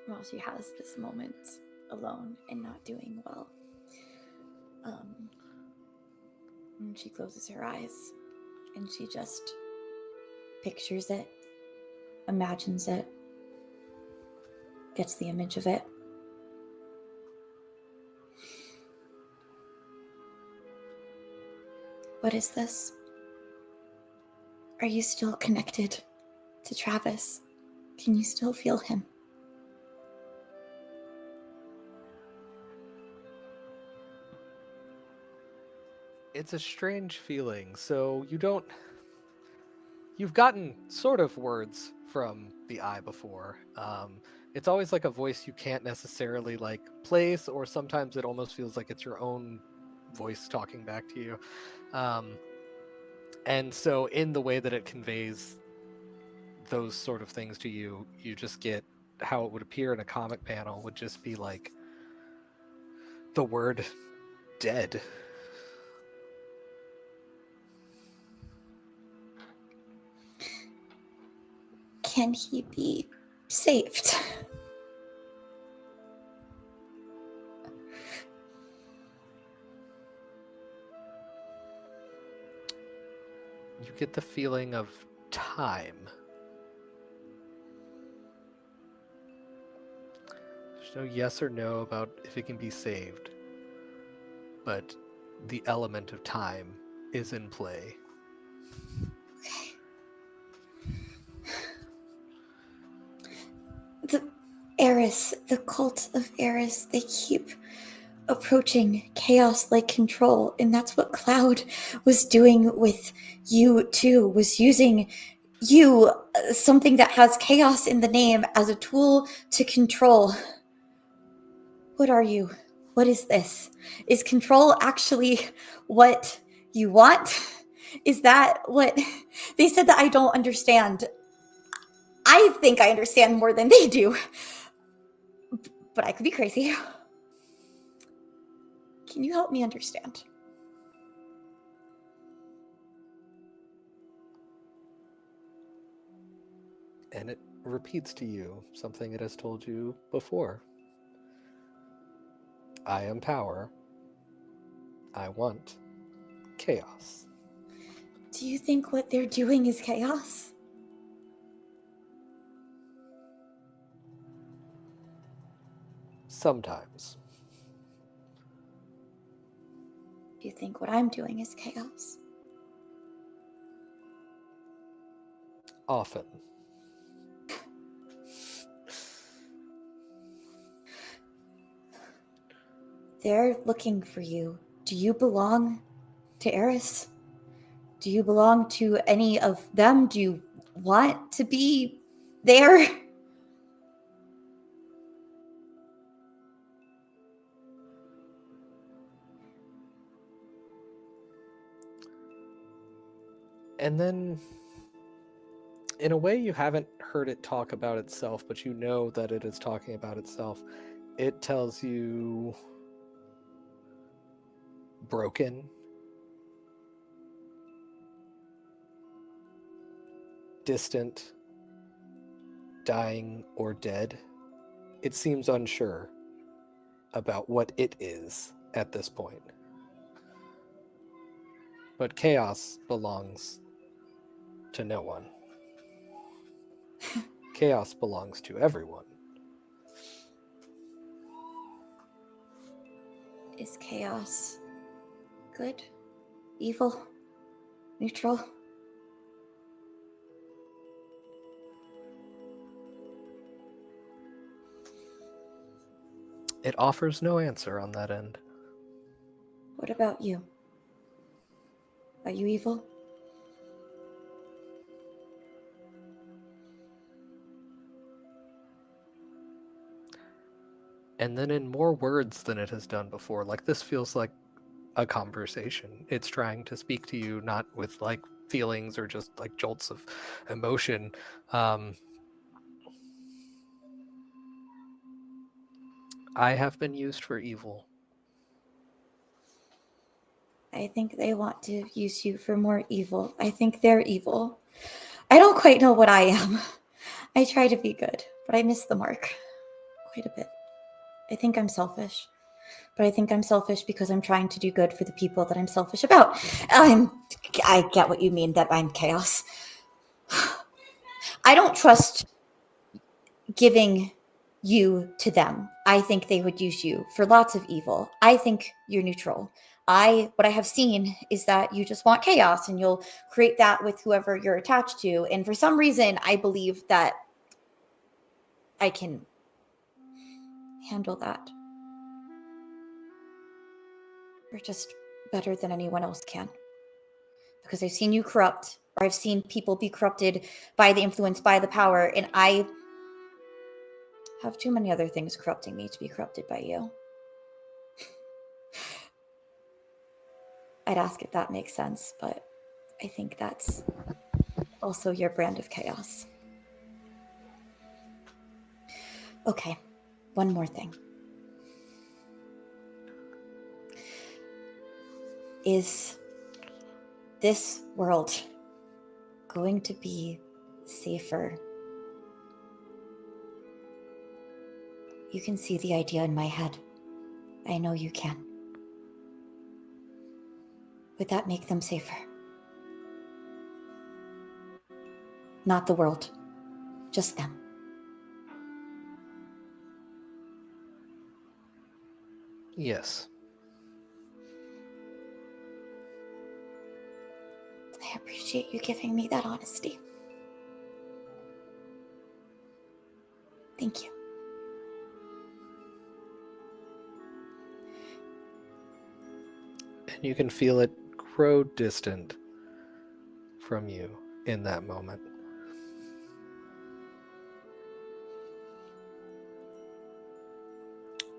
while she has this moment alone and not doing well. And she closes her eyes and she just pictures it, imagines it, gets the image of it. What is this? Are you still connected to Travis? Can you still feel him? It's a strange feeling. So you've gotten sort of words from the eye before. It's always like a voice you can't necessarily like place, or sometimes it almost feels like it's your own voice talking back to you. And so in the way that it conveys those sort of things to you, you just get how it would appear in a comic panel would just be like the word dead. Can he be saved? You get the feeling of time. There's no yes or no about if it can be saved, but the element of time is in play. Eris, the cult of Eris, they keep approaching chaos-like control, and that's what Cloud was doing with you too, was using you, something that has chaos in the name, as a tool to control. What are you? What is this? Is control actually what you want? Is that what they said that I don't understand? I think I understand more than they do, but I could be crazy. Can you help me understand? And it repeats to you something it has told you before. I am power. I want chaos. Do you think what they're doing is chaos? Sometimes. Do you think what I'm doing is chaos? Often. They're looking for you. Do you belong to Eris? Do you belong to any of them? Do you want to be there? And then, in a way, you haven't heard it talk about itself, but you know that it is talking about itself. It tells you broken, distant, dying, or dead. It seems unsure about what it is at this point. But chaos belongs to no one. Chaos belongs to everyone. Is chaos good? Evil? Neutral? It offers no answer on that end. What about you? Are you evil? And then in more words than it has done before, like this feels like a conversation. It's trying to speak to you, not with like feelings or just like jolts of emotion. I have been used for evil. I think they want to use you for more evil. I think they're evil. I don't quite know what I am. I try to be good, but I miss the mark quite a bit. I think I'm selfish, but I think I'm selfish because I'm trying to do good for the people that I'm selfish about. I get what you mean, that I'm chaos. I don't trust giving you to them. I think they would use you for lots of evil. I think you're neutral. What I have seen is that you just want chaos and you'll create that with whoever you're attached to. And for some reason, I believe that I can handle that. You're just better than anyone else can. Because I've seen you corrupt, or I've seen people be corrupted by the influence, by the power, and I have too many other things corrupting me to be corrupted by you. I'd ask if that makes sense, but I think that's also your brand of chaos. Okay, one more thing. Is this world going to be safer? You can see the idea in my head. I know you can. Would that make them safer? Not the world, just them. Yes. I appreciate you giving me that honesty. Thank you. and you can feel it grow distant from you in that moment.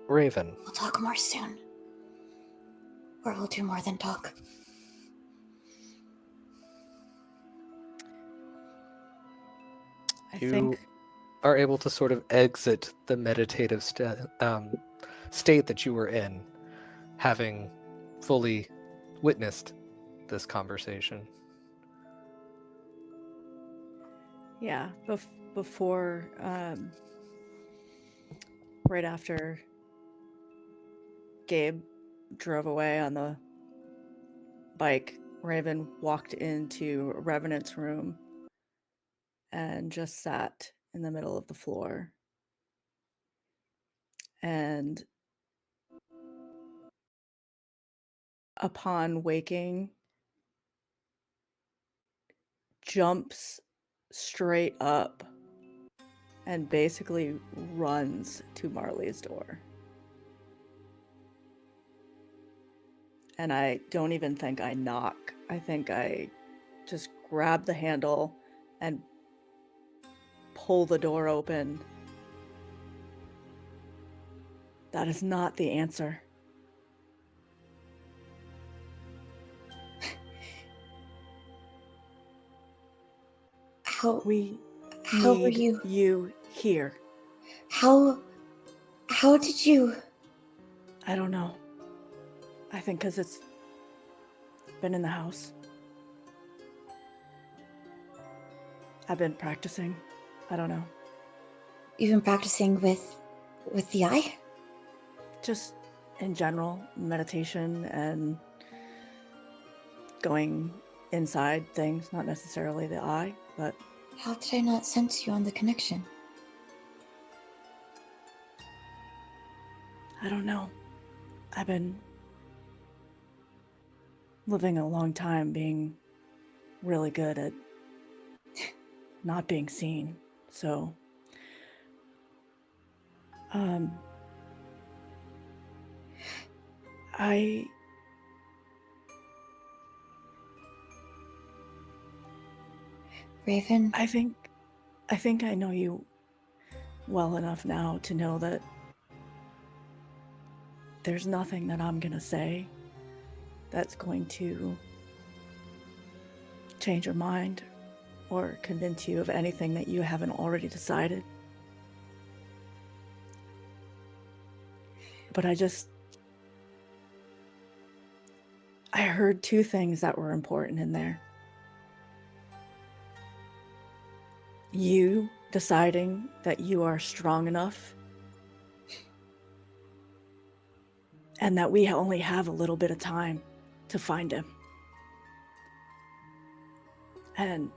Raven, We'll talk more soon. Or we'll do more than talk. I you think are able to sort of exit the meditative state that you were in, having fully witnessed this conversation. yeah, before right after Gabe drove away on the bike, Raven walked into Revenant's room and just sat in the middle of the floor. And upon waking, jumps straight up and basically runs to Marley's door. And I don't even think I knock. I think I just grab the handle and pull the door open. That is not the answer. How We were need you here. How did you? I don't know. I think because it's been in the house. I've been practicing. I don't know. You've been practicing with the eye? Just in general, meditation and going inside things, not necessarily the eye, but How did I not sense you on the connection? I don't know. I've been living a long time being really good at not being seen. So, Raven? I think I know you well enough now to know that there's nothing that I'm gonna say that's going to change your mind or convince you of anything that you haven't already decided. But I heard two things that were important in there. You deciding that you are strong enough and that we only have a little bit of time to find him. And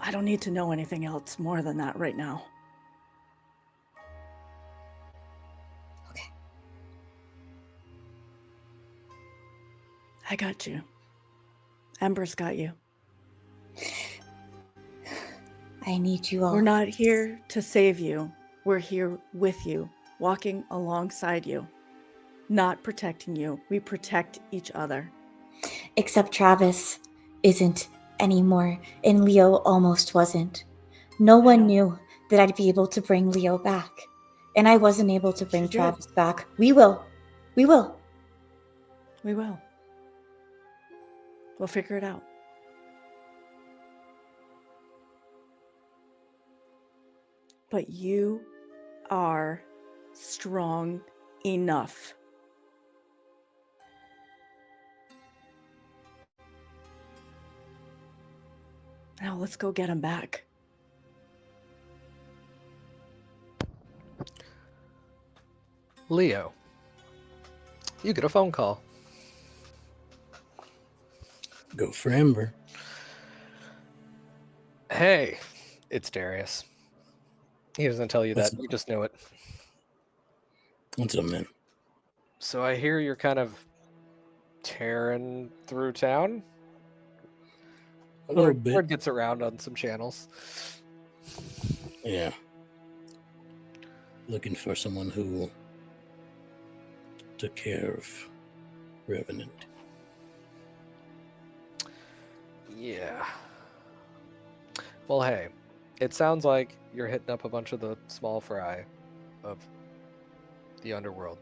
I don't need to know anything else more than that right now. Okay. I got you. Ember's got you. I need you all. We're not here to save you. We're here with you, walking alongside you, not protecting you. We protect each other. Except Travis isn't anymore, and Leo almost wasn't. No one knew that I'd be able to bring Leo back. And I wasn't able to bring She did. Travis back. We will. We will. We will. We'll figure it out. But you are strong enough. Now let's go get him back. Leo, you get a phone call. Go for Ember. Hey, it's Darius. He doesn't tell you that. You just know it. What's up, man? So I hear you're kind of tearing through town. A little bit. Word gets around on some channels. Yeah. Looking for someone who took care of Revenant. Yeah. Well, hey, it sounds like you're hitting up a bunch of the small fry of the underworld.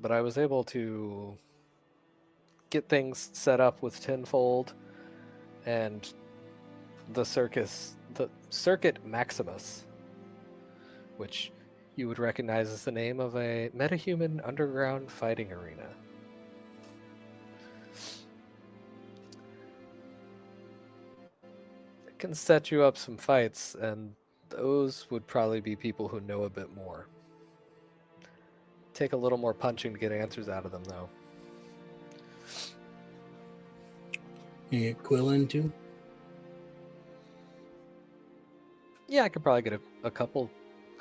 But I was able to get things set up with Tenfold and the Circuit Maximus, which you would recognize as the name of a metahuman underground fighting arena. It can set you up some fights, and those would probably be people who know a bit more. Take a little more punching to get answers out of them, though. You get Quill into? Yeah, I could probably get a couple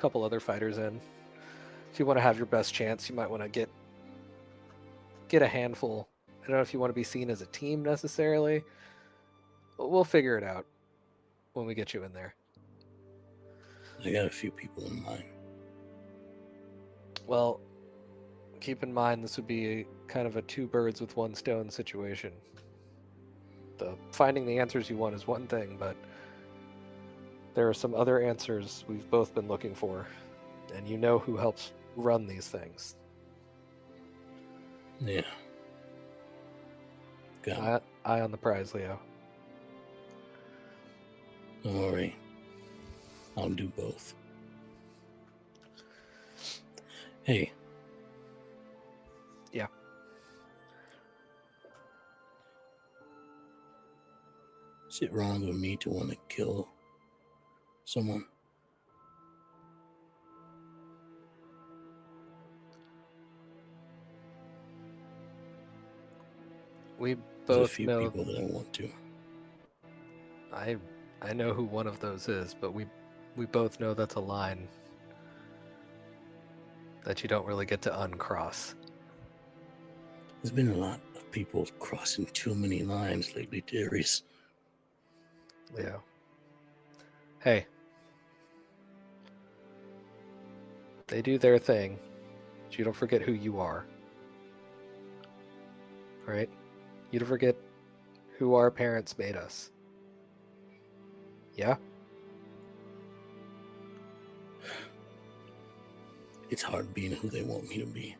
other fighters in. If you want to have your best chance, you might want to get a handful. I don't know if you want to be seen as a team necessarily. But we'll figure it out when we get you in there. I got a few people in mind. Well, keep in mind this would be kind of a two birds with one stone situation. Finding the answers you want is one thing, but there are some other answers we've both been looking for, and you know who helps run these things. Yeah. Got it. Eye on the prize, Leo. Don't worry. I'll do both. Hey. Yeah. Is it wrong with me to want to kill someone? We There's a both few know. people that I want to. I know who one of those is, but we both know that's a line that you don't really get to uncross. There's been a lot of people crossing too many lines lately, Darius. Leo. Hey. They do their thing, but you don't forget who you are. Right? You don't forget who our parents made us. Yeah? It's hard being who they want me to be.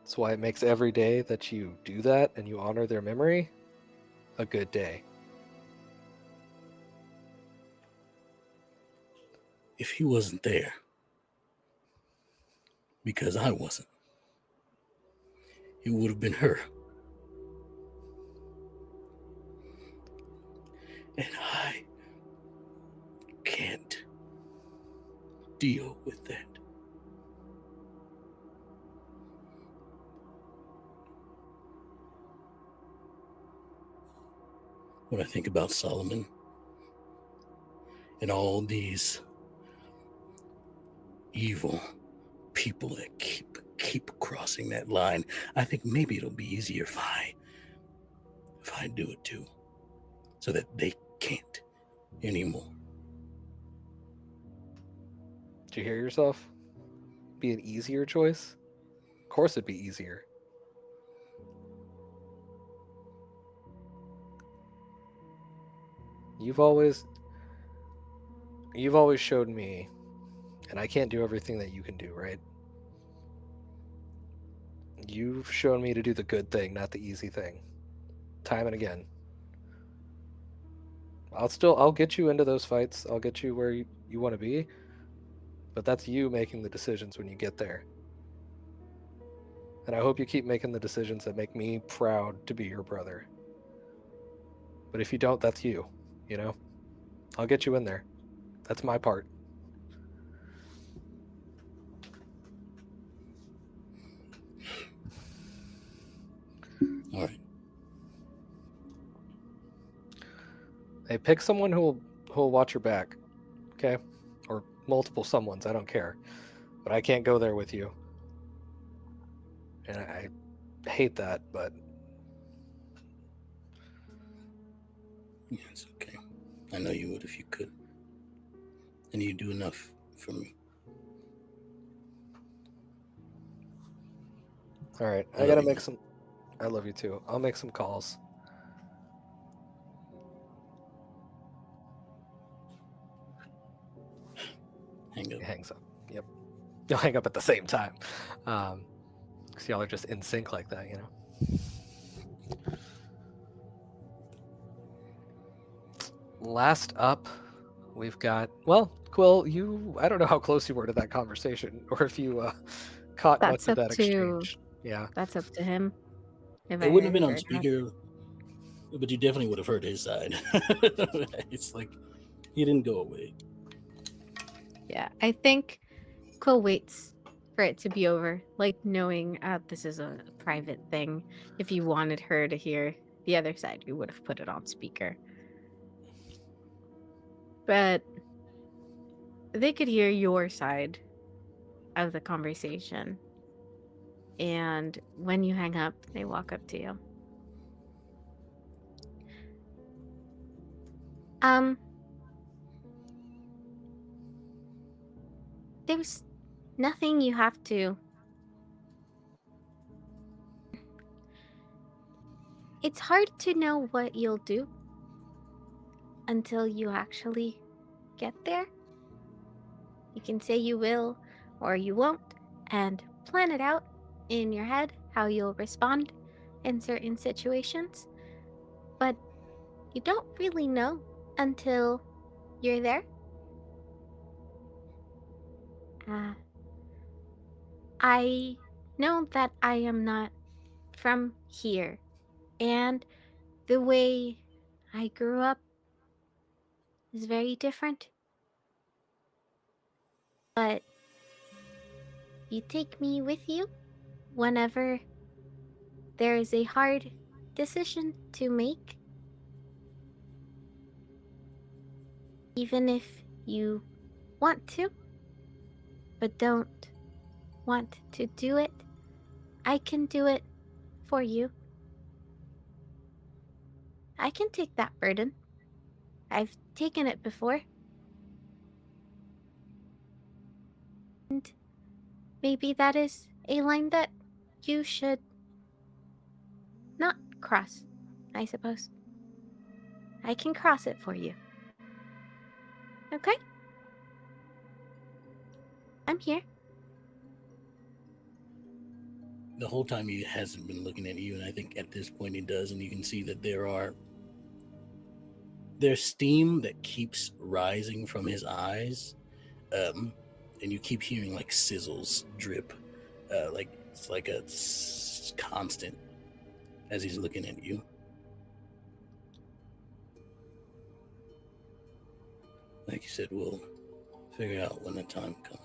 That's why it makes every day that you do that and you honor their memory a good day. If he wasn't there, because I wasn't, it would have been her. And I can't deal with that. When I think about Solomon and all these evil people that keep crossing that line, I think maybe it'll be easier if I do it too, so that they can't anymore. Did you hear yourself? Be an easier choice? Of course it'd be easier. You've always showed me, and I can't do everything that you can do, right? You've shown me to do the good thing, not the easy thing. Time and again. I'll get you into those fights. I'll get you where you want to be. But that's you making the decisions when you get there. And I hope you keep making the decisions that make me proud to be your brother. But if you don't, that's you, you know? I'll get you in there. That's my part. All right. Hey, pick someone who'll watch your back, okay? Or multiple someones, I don't care. But I can't go there with you. And I hate that, but... Yeah, it's okay. I know you would if you could. And you'd do enough for me. All right, I I gotta love you, make man. some. I love you too. I'll make some calls. Hang He up. hangs up. Yep. You'll hang up at the same time. Because y'all are just in sync like that, you know? Last up, we've got, well, Quill, I don't know how close you were to that conversation, or if you caught That's much of up that to exchange. Yeah. that's up to him. If It I wouldn't have been on heard that. speaker, but you definitely would have heard his side. It's like he didn't go away. Yeah, I think Quill waits for it to be over, like knowing this is a private thing. If you wanted her to hear the other side, you would have put it on speaker. But they could hear your side of the conversation. And when you hang up, they walk up to you. There's nothing you have to. It's hard to know what you'll do until you actually get there. You can say you will or you won't and plan it out in your head how you'll respond in certain situations. But you don't really know until you're there. I know that I am not from here, and the way I grew up is very different. But you take me with you whenever there is a hard decision to make. Even if you want to, but don't want to do it, I can do it for you. I can take that burden. I've taken it before. And maybe that is a line that you should not cross, I suppose. I can cross it for you. Okay? I'm here. The whole time he hasn't been looking at you, and I think at this point he does, and you can see that there's steam that keeps rising from his eyes, and you keep hearing like sizzles drip, like it's like a constant as he's looking at you. Like you said, we'll figure out when the time comes.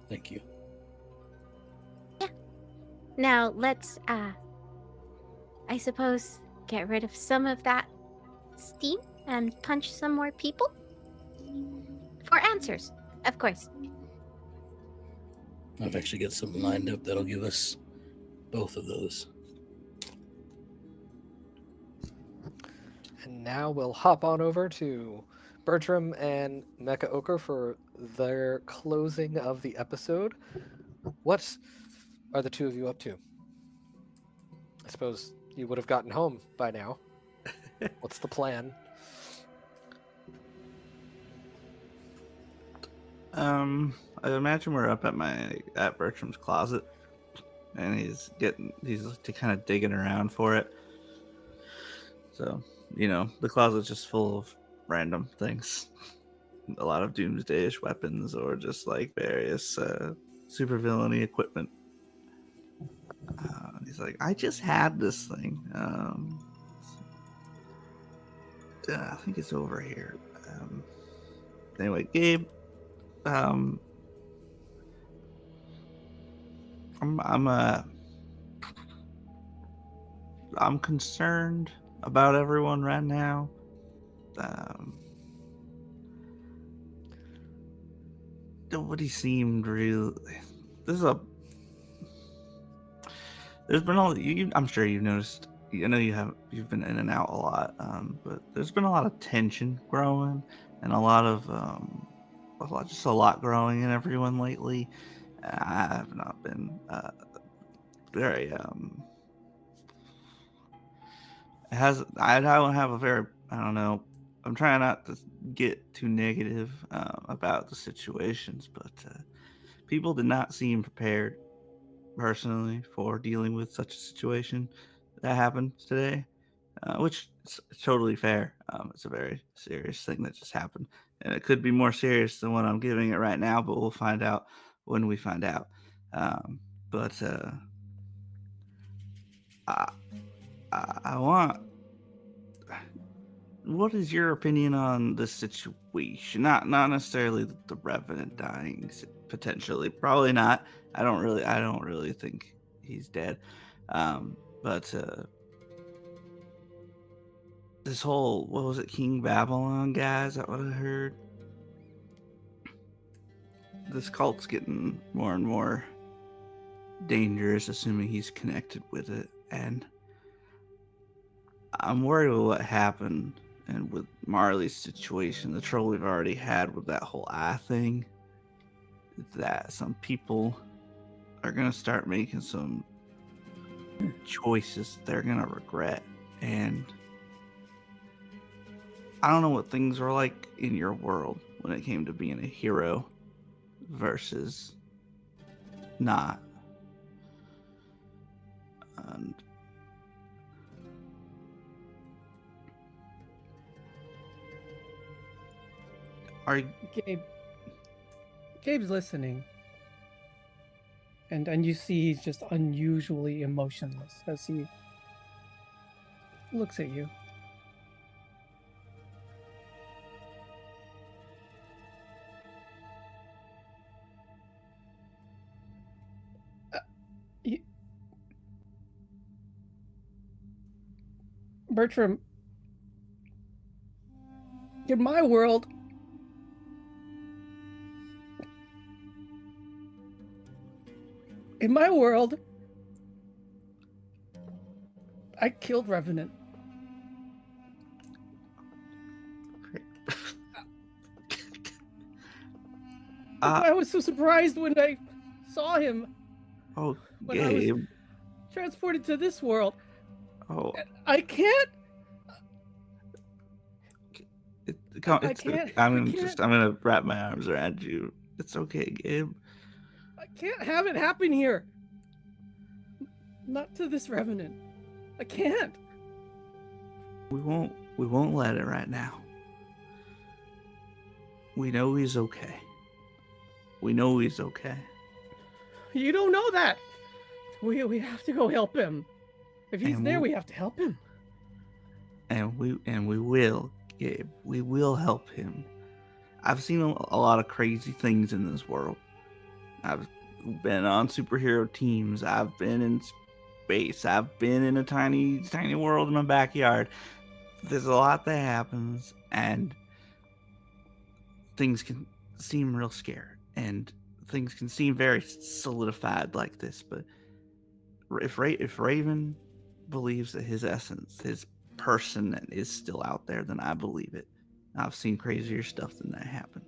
Thank you. Now let's, I suppose, get rid of some of that steam and punch some more people? For answers, of course. I've actually got something lined up that'll give us both of those. And now we'll hop on over to Bertrum and Mecha Ochre for their closing of the episode. What are the two of you up to? I suppose you would have gotten home by now. What's the plan? I imagine we're up at Bertram's closet, and he's kind of digging around for it. So, the closet's just full of random things. A lot of doomsday-ish weapons, or just like various supervillainy equipment. He's like, I just had this thing. I think it's over here. Anyway, Gabe, I'm concerned about everyone right now. Nobody seemed real. There's been I'm sure you've noticed. I know you've been in and out a lot, but there's been a lot of tension growing, and a lot growing in everyone lately. I have not been very I don't have a very, I don't know, I'm trying not to get too negative about the situations, but people did not seem prepared personally for dealing with such a situation that happened today, which is totally fair. It's a very serious thing that just happened, and it could be more serious than what I'm giving it right now, but we'll find out when we find out. But I, I want. What is your opinion on the situation? Not necessarily the Revenant dying potentially. Probably not. I don't really think he's dead. But this whole, what was it, King Babylon guy? Is that what I heard? This cult's getting more and more dangerous, assuming he's connected with it, and I'm worried with what happened and with Marley's situation, the trouble we've already had with that whole eye thing, that some people are going to start making some choices they're going to regret. And I don't know what things were like in your world when it came to being a hero versus not. And are you... Gabe's listening. And you see he's just unusually emotionless as he looks at you. Bertram, in my world, I killed Revenant. I was so surprised when I saw him. Oh, when Gabe. I was transported to this world. Oh, I can't. I'm gonna wrap my arms around you. It's okay, Gabe. I can't have it happen here. Not to this Revenant. I can't. We won't let it right now. We know he's okay. We know he's okay. You don't know that. We have to go help him. If he's there, we have to help him. And we will, Gabe. We will help him. I've seen a lot of crazy things in this world. I've been on superhero teams. I've been in space. I've been in a tiny world in my backyard. There's a lot that happens, and things can seem real scary, and things can seem very solidified like this. But if Raven believes that his essence, his person is still out there, then I believe it. I've seen crazier stuff than that happen.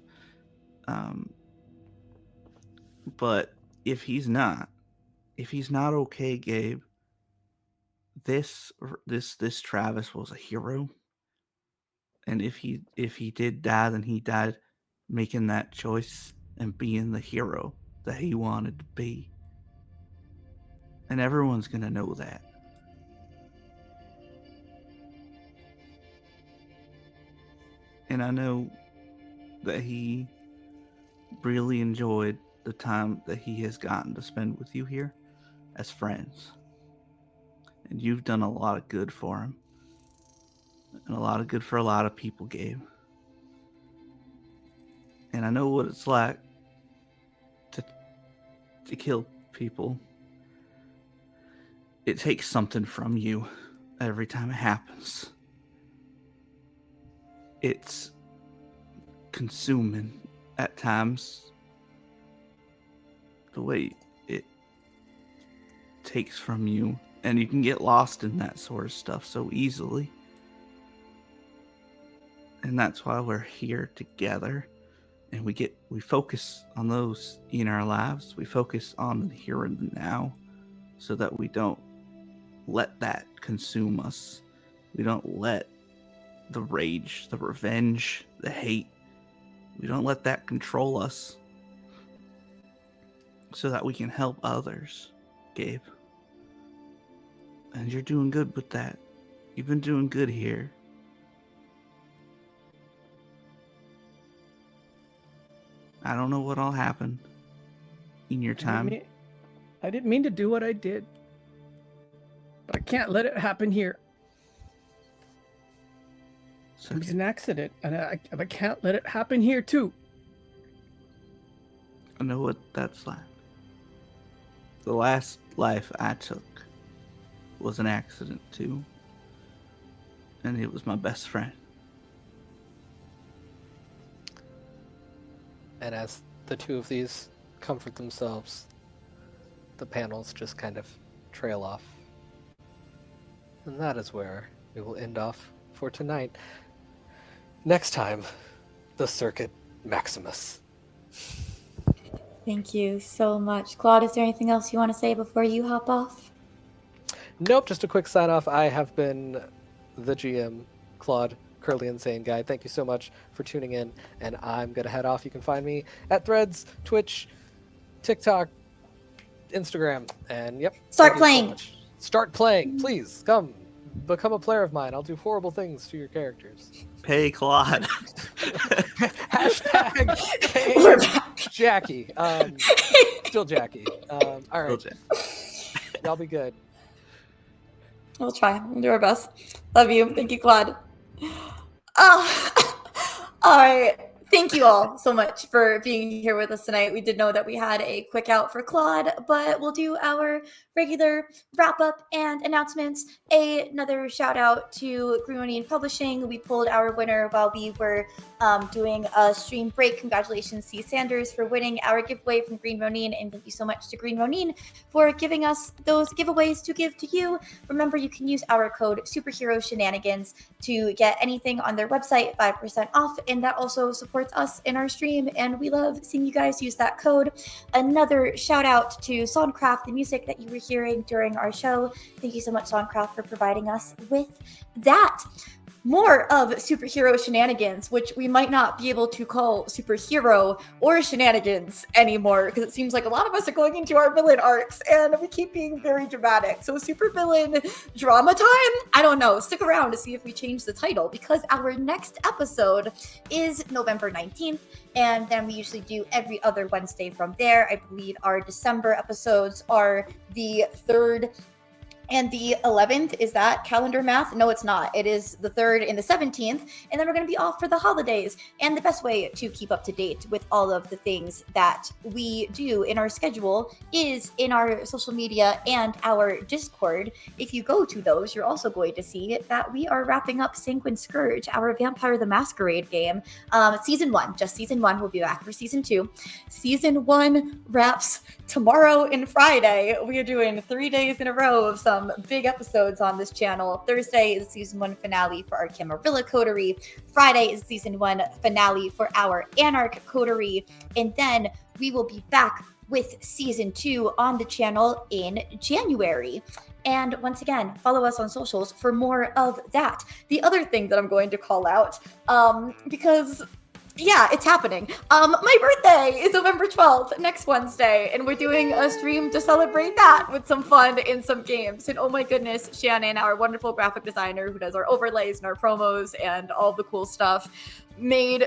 But if he's not okay, Gabe, this Travis was a hero. And if he did die, then he died making that choice and being the hero that he wanted to be. And everyone's gonna know that. And I know that he really enjoyed the time that he has gotten to spend with you here as friends. And you've done a lot of good for him. And a lot of good for a lot of people, Gabe. And I know what it's like to kill people. It takes something from you every time it happens. It's consuming at times, the way it takes from you, and you can get lost in that sort of stuff so easily. And that's why we're here together, and we focus on those in our lives. We focus on the here and the now, so that we don't let that consume us. We don't let the rage, the revenge, the hate, we don't let that control us, so that we can help others, Gabe. And you're doing good with that. You've been doing good here. I don't know what all happened in your time. I didn't mean to do what I did. But I can't let it happen here. It was an accident, and I can't let it happen here too. I know what that's like. The last life I took was an accident too. And it was my best friend. And as the two of these comfort themselves, the panels just kind of trail off. And that is where we will end off for tonight. Next time, the Circuit Maximus. Thank you so much. Claude, is there anything else you want to say before you hop off? Nope, just a quick sign off. I have been the GM, Claude, Curly Insane Guy. Thank you so much for tuning in, and I'm going to head off. You can find me at Threads, Twitch, TikTok, Instagram, and yep. Start playing. Start playing. Please, come. Become a player of mine. I'll do horrible things to your characters. Pay Claude. Hashtag We're back. Jackie. Still Jackie. All right. Y'all be good. We'll try. We'll do our best. Love you. Thank you, Claude. All right. Thank you all so much for being here with us tonight. We did know that we had a quick out for Claude, but we'll do our regular wrap up and announcements. Another shout out to Green Ronin Publishing. We pulled our winner while we were doing a stream break. Congratulations, C. Sanders, for winning our giveaway from Green Ronin, and thank you so much to Green Ronin for giving us those giveaways to give to you. Remember, you can use our code Superhero Shenanigans to get anything on their website 5% off, and that also supports us in our stream, and we love seeing you guys use that code. Another shout out to Songcraft, the music that you were hearing during our show. Thank you so much, Songcraft, for providing us with that. More of Superhero Shenanigans, which we might not be able to call Superhero or Shenanigans anymore, because it seems like a lot of us are going into our villain arcs, and we keep being very dramatic. So Supervillain Drama Time? I don't know. Stick around to see if we change the title, because our next episode is November 19th, and then we usually do every other Wednesday from there. I believe our December episodes are the 3rd and the 11th. Is that calendar math? No, it's not. It is the 3rd and the 17th. And then we're going to be off for the holidays. And the best way to keep up to date with all of the things that we do in our schedule is in our social media and our Discord. If you go to those, you're also going to see that we are wrapping up Sanguine Scourge, our Vampire the Masquerade game. Season 1, just Season 1. We'll be back for Season 2. Season 1 wraps tomorrow and Friday. We are doing 3 days in a row of some big episodes on this channel. Thursday is Season 1 finale for our Camarilla coterie. Friday is Season 1 finale for our Anarch coterie. And then we will be back with Season 2 on the channel in January. And once again, follow us on socials for more of that. The other thing that I'm going to call out, because yeah, it's happening. My birthday is November 12th, next Wednesday, and we're doing a stream to celebrate that with some fun and some games. And oh my goodness, Shannon, our wonderful graphic designer who does our overlays and our promos and all the cool stuff, made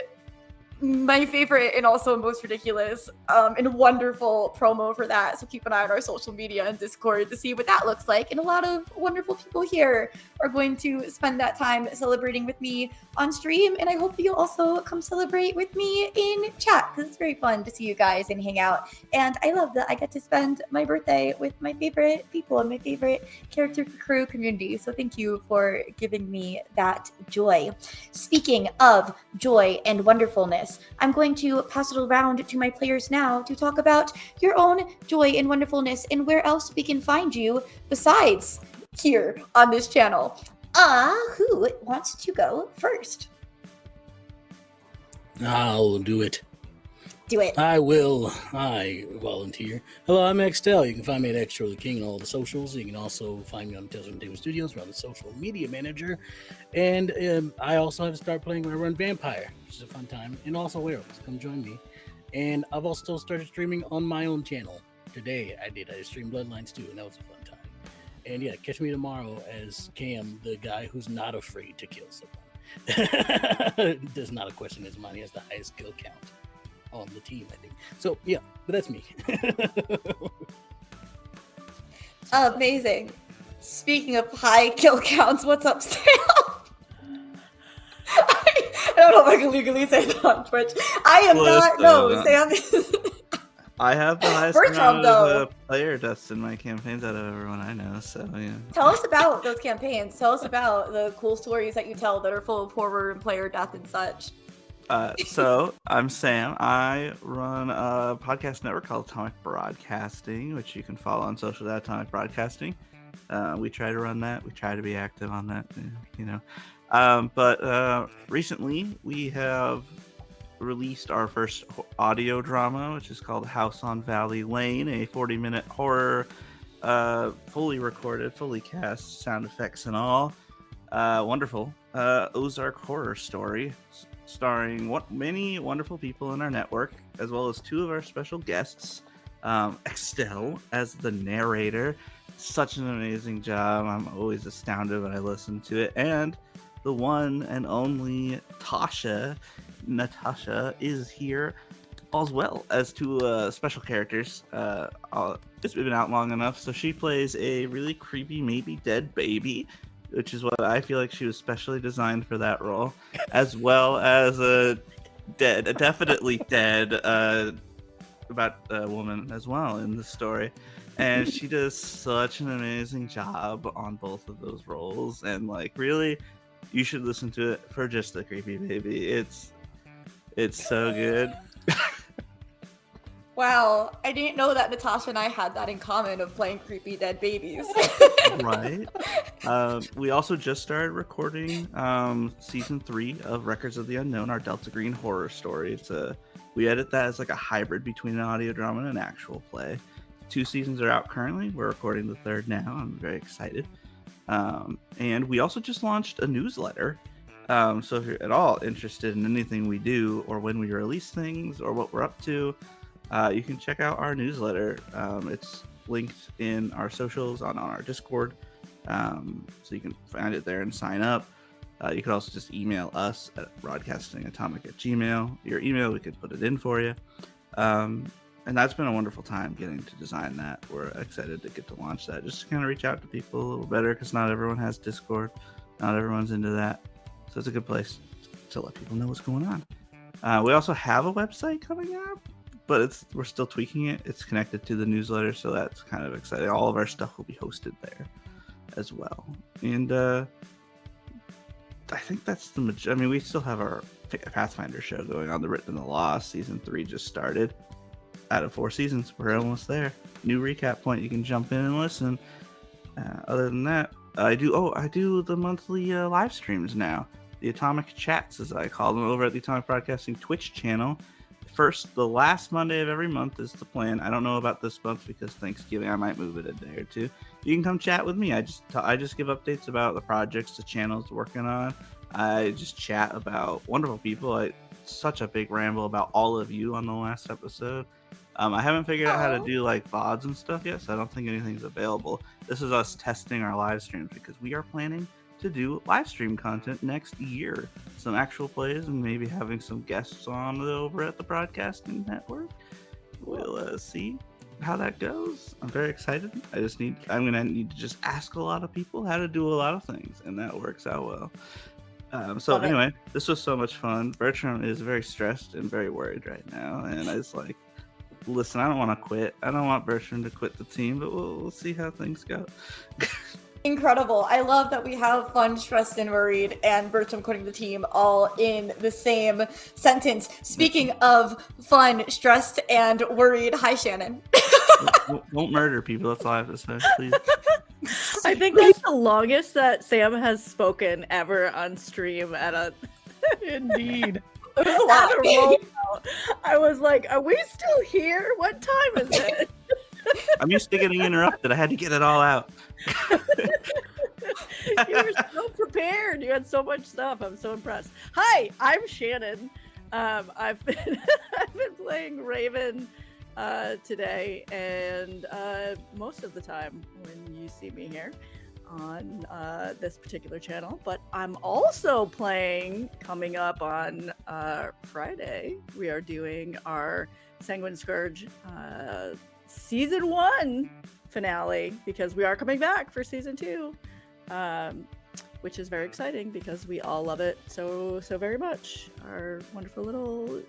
my favorite and also most ridiculous and wonderful promo for that. So keep an eye on our social media and Discord to see what that looks like. And a lot of wonderful people here are going to spend that time celebrating with me on stream. And I hope you'll also come celebrate with me in chat, because it's very fun to see you guys and hang out. And I love that I get to spend my birthday with my favorite people and my favorite character crew community. So thank you for giving me that joy. Speaking of joy and wonderfulness, I'm going to pass it around to my players now to talk about your own joy and wonderfulness and where else we can find you besides here on this channel. Who wants to go first? I'll do it. Do it. I will. I volunteer. Hello, I'm Extell. You can find me at Extra the King on all the socials. You can also find me on Tales from the Table Studios, where I'm the social media manager. And I also have to start playing when I run Vampire, which is a fun time. And also Werewolves. Come join me. And I've also started streaming on my own channel. Today I streamed Bloodlines too, and that was a fun time. And yeah, catch me tomorrow as Cam, the guy who's not afraid to kill someone. There's not a question in his mind. He has the highest kill count on the team, I think. So yeah, but that's me. Amazing. Speaking of high kill counts, what's up, Sam? I don't know if I can legally say that on Twitch. I am not. No, Sam is. I have the highest Bertrum, amount though. of player deaths in my campaigns out of everyone I know. So yeah. Tell us about those campaigns. Tell us about the cool stories that you tell that are full of horror and player death and such. So I'm Sam. I run a podcast network called Atomic Broadcasting, which you can follow on social at Atomic Broadcasting. We try to run that. We try to be active on that, you know. But recently we have released our first audio drama, which is called House on Valley Lane, a 40-minute horror, fully recorded, fully cast, sound effects and all. Wonderful Ozark horror story, starring many wonderful people in our network, as well as two of our special guests. Extell as the narrator, such an amazing job. I'm always astounded when I listen to it. And the one and only Natasha is here as well as two special characters. It's been out long enough, so she plays a really creepy, maybe dead baby, which is what I feel like she was specially designed for that role, as well as a definitely dead about a woman as well in the story. And she does such an amazing job on both of those roles. And like, really, you should listen to it for just the creepy baby. It's so good. Wow, I didn't know that Natasha and I had that in common of playing creepy dead babies. Right. We also just started recording season 3 of Records of the Unknown, our Delta Green horror story. We edit that as like a hybrid between an audio drama and an actual play. 2 seasons are out currently. We're recording the 3rd now. I'm very excited. And we also just launched a newsletter. So if you're at all interested in anything we do, or when we release things, or what we're up to, you can check out our newsletter. It's linked in our socials on our Discord. So you can find it there and sign up. You can also just email us at broadcastingatomic@gmail.com. Your email, we could put it in for you. And that's been a wonderful time getting to design that. We're excited to get to launch that, just to kind of reach out to people a little better, because not everyone has Discord. Not everyone's into that. So it's a good place to let people know what's going on. We also have a website coming up, but we're still tweaking it. It's connected to the newsletter, so that's kind of exciting. All of our stuff will be hosted there as well. And I think that's I mean, we still have our Pathfinder show going on, The Written and the Lost. Season 3 just started. Out of 4 seasons, we're almost there. New recap point, you can jump in and listen. Other than that, I do the monthly live streams now. The Atomic Chats, as I call them, over at the Atomic Broadcasting Twitch channel. The last Monday of every month is the plan. I don't know about this month because Thanksgiving. I might move it a day or two. You can come chat with me. I just give updates about the projects the channel's working on. I just chat about wonderful people. Such a big ramble about all of you on the last episode. I haven't figured out how to do like VODs and stuff yet, so I don't think anything's available. This is us testing our live streams, because we are planning to do live stream content next year. Some actual plays and maybe having some guests on over at the Broadcasting Network. We'll see how that goes. I'm very excited. I'm gonna need to just ask a lot of people how to do a lot of things, and that works out well. Anyway, this was so much fun. Bertram is very stressed and very worried right now, and I was like, listen, I don't want to quit. I don't want Bertram to quit the team, but we'll see how things go. Incredible. I love that we have fun, stressed, and worried, and Bertram quitting the team all in the same sentence. Speaking of fun, stressed, and worried, hi, Shannon. Won't murder people. That's all I have to say, please. I think that's the longest that Sam has spoken ever on stream at a Indeed. It was a lot. I was like, are we still here? What time is it? I'm used to getting interrupted. I had to get it all out. You were so prepared. You had so much stuff. I'm so impressed. Hi, I'm Shannon. I've been playing Raven today, and most of the time when you see me here on this particular channel, but I'm also playing coming up on Friday. We are doing our Sanguine Scourge season 1 finale, because we are coming back for season 2, which is very exciting because we all love it so very much. Our wonderful little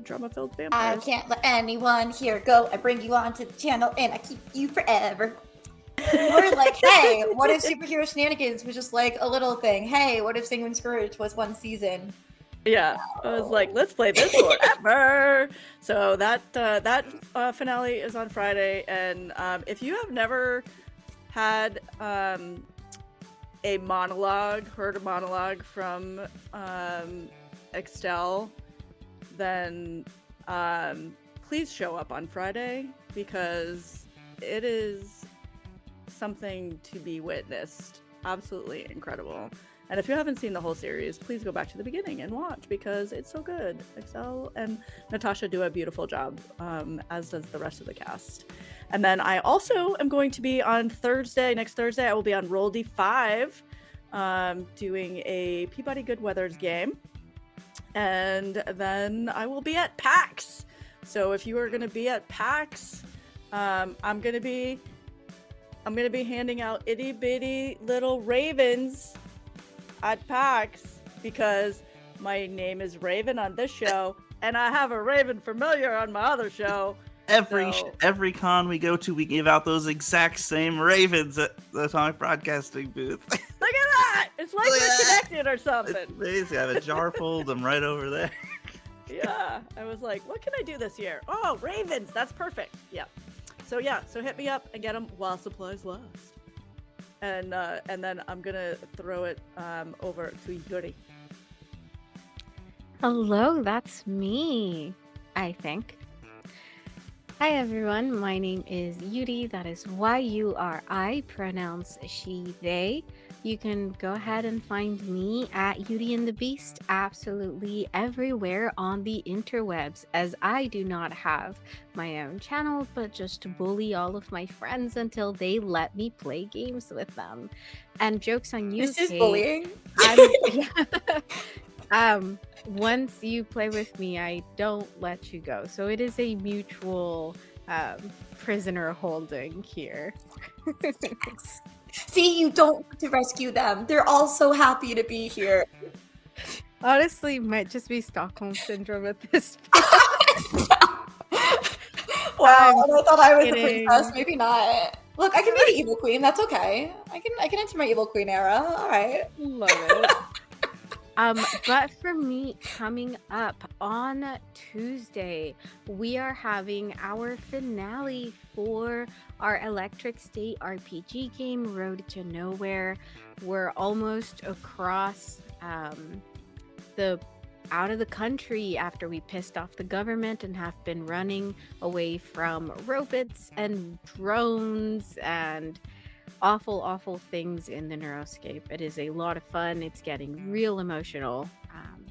drama-filled I vampires. can't let anyone here go. I bring you onto the channel and I keep you forever. We're like, hey, what if superhero Shenanigans was just like a little thing? Hey, what if Sanguine Scourge was one season? Yeah, I was like, let's play this forever. So that finale is on Friday, and if you have never had heard a monologue from Extell, then please show up on Friday, because it is something to be witnessed. Absolutely incredible. And if you haven't seen the whole series, please go back to the beginning and watch, because it's so good. Extell and Natasha do a beautiful job, as does the rest of the cast. And then I also am going to be on next Thursday, I will be on Roll D5, doing a Peabody Goodweathers game. And then I will be at PAX. So if you are going to be at PAX, I'm going to be handing out itty bitty little ravens at PAX, because my name is Raven on this show, and I have a Raven familiar on my other show. Every con we go to, we give out those exact same ravens at the Atomic Broadcasting booth. Look at that! It's like we're connected or something. It's amazing. I have a jar full of them right over there. Yeah, I was like, what can I do this year? Oh, ravens! That's perfect. Yeah. So hit me up and get them while supplies last. And then I'm gonna throw it over to Yuri. Hello, that's me, I think. Hi everyone, my name is Yuri, that is Y-U-R-I, pronouns she, they. You can go ahead and find me at Yuri and the Beast absolutely everywhere on the interwebs, as I do not have my own channel, but just bully all of my friends until they let me play games with them. And joke's on you, This is Kate. bullying. Once you play with me, I don't let you go. So it is a mutual prisoner holding here. See, you don't want to rescue them. They're all so happy to be here. Honestly, might just be Stockholm syndrome at this Wow, I thought I was kidding. the princess. Maybe not. Look, I can be the evil queen. That's okay. I can enter my evil queen era. All right. Love it. But for me, coming up on Tuesday, we are having our finale for our Electric State RPG game, Road to Nowhere. We're almost across out of the country after we pissed off the government and have been running away from robots and drones and awful things in the Neuroscape. It is a lot of fun. It's getting real emotional.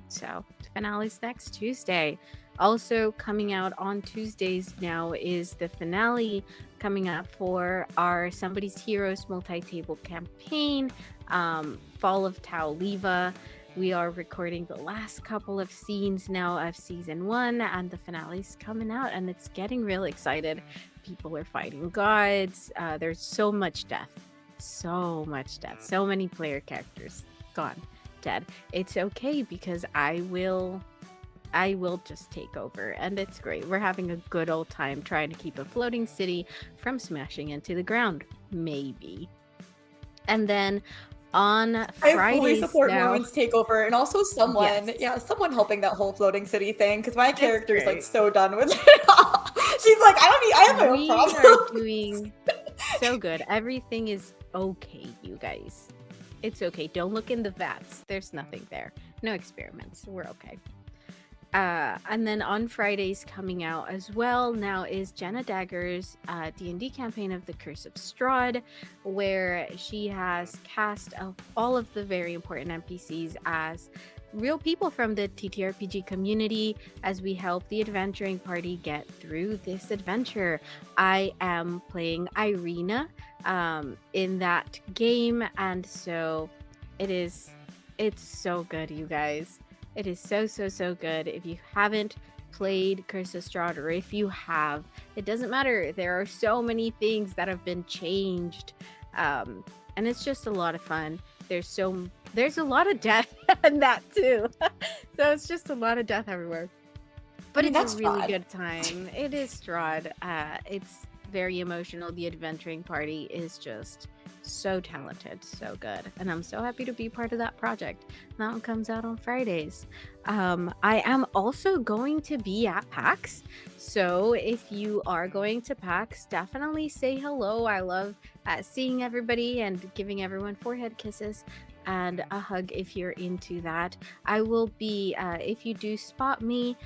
So the finale's next Tuesday. Also coming out on Tuesdays now is the finale coming up for our Somebody's Heroes multi-table campaign, Fall of Taoliva. We are recording the last couple of scenes now of season 1, and the finale's coming out, and it's getting real excited. People are fighting gods. There's so much death. So many player characters gone, dead. It's okay, because I will just take over, and it's great. We're having a good old time trying to keep a floating city from smashing into the ground, maybe. And then on Fridays, I fully support now, Norman's takeover, and also someone helping that whole floating city thing, because my character is like so done with it all. She's like, I have my own we problem. are doing so good. Everything is okay, you guys. It's okay. Don't look in the vats. There's nothing there. No experiments. We're okay. And then on Fridays coming out as well now is Jenna Dagger's D&D campaign of the Curse of Strahd, where she has cast all of the very important NPCs as real people from the TTRPG community as we help the adventuring party get through this adventure. I am playing Irina in that game, and so it's so good, you guys. It is so good. If you haven't played Curse of Strahd, or if you have, it doesn't matter. There are so many things that have been changed, and it's just a lot of fun. There's a lot of death in that too, so it's just a lot of death everywhere. But it's a really good time. It is Strahd. It's very emotional. The adventuring party is just so talented, so good, and I'm so happy to be part of that project. That one comes out on Fridays. I am also going to be at PAX, so if you are going to PAX, definitely say hello. I love seeing everybody and giving everyone forehead kisses and a hug if you're into that. I will be, if you do spot me,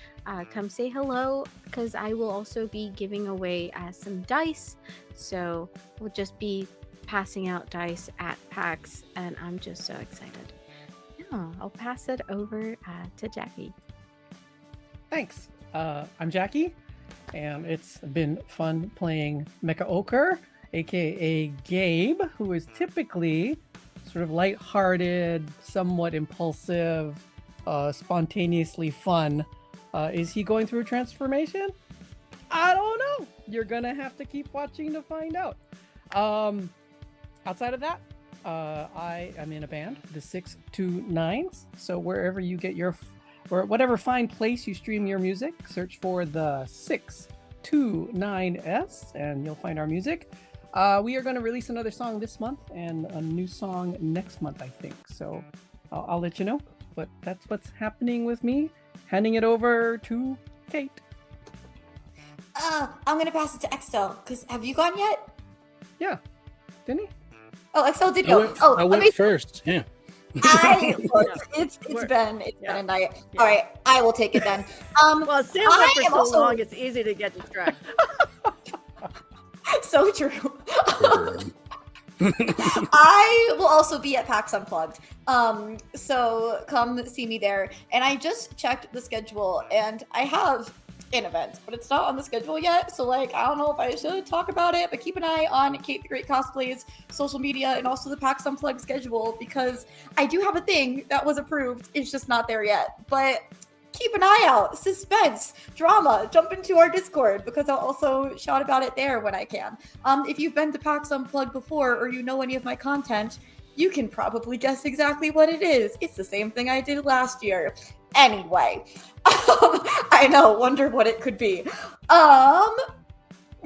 come say hello, because I will also be giving away some dice, so we'll just be passing out dice at PAX, and I'm just so excited. Yeah, I'll pass it over to Jackie. Thanks. I'm Jackie, and it's been fun playing Mecha Ochre, aka Gabe, who is typically sort of lighthearted, somewhat impulsive, spontaneously fun. Is he going through a transformation? I don't know. You're gonna have to keep watching to find out. Outside of that, I am in a band, the 629s. So wherever you get or whatever fine place you stream your music, search for the 629s and you'll find our music. We are going to release another song this month and a new song next month, I think. So I'll let you know. But that's what's happening with me. Handing it over to Kate. I'm gonna pass it to Extell, because have you gone yet? Yeah. Didn't he? Oh, Extell did go. I went first. Yeah. It's been a night. Yeah. All right, I will take it then. Well, Sam went for I am so also- long, it's easy to get distracted. So true. I will also be at PAX Unplugged. So come see me there. And I just checked the schedule, and I have an event, but it's not on the schedule yet. So I don't know if I should talk about it, but keep an eye on Kate the Great Cosplay's social media and also the PAX Unplugged schedule, because I do have a thing that was approved. It's just not there yet. But keep an eye out. Suspense, drama, jump into our Discord, because I'll also shout about it there when I can. If you've been to PAX Unplugged before, or you know any of my content, you can probably guess exactly what it is. It's the same thing I did last year. Anyway, I know, wonder what it could be.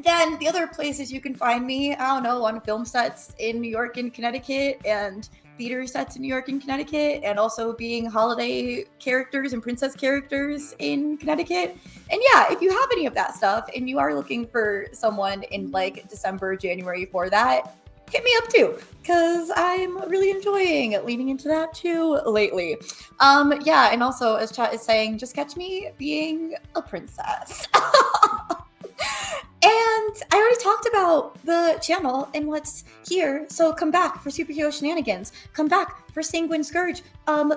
Then the other places you can find me, I don't know, on film sets in New York and Connecticut, and theater sets in New York and Connecticut, and also being holiday characters and princess characters in Connecticut. And yeah, if you have any of that stuff and you are looking for someone in December, January for that, hit me up too, because I'm really enjoying leaning into that too lately. Yeah, and also as chat is saying, just catch me being a princess. And I already talked about the channel and what's here, so come back for Superhero Shenanigans. Come back for Sanguine Scourge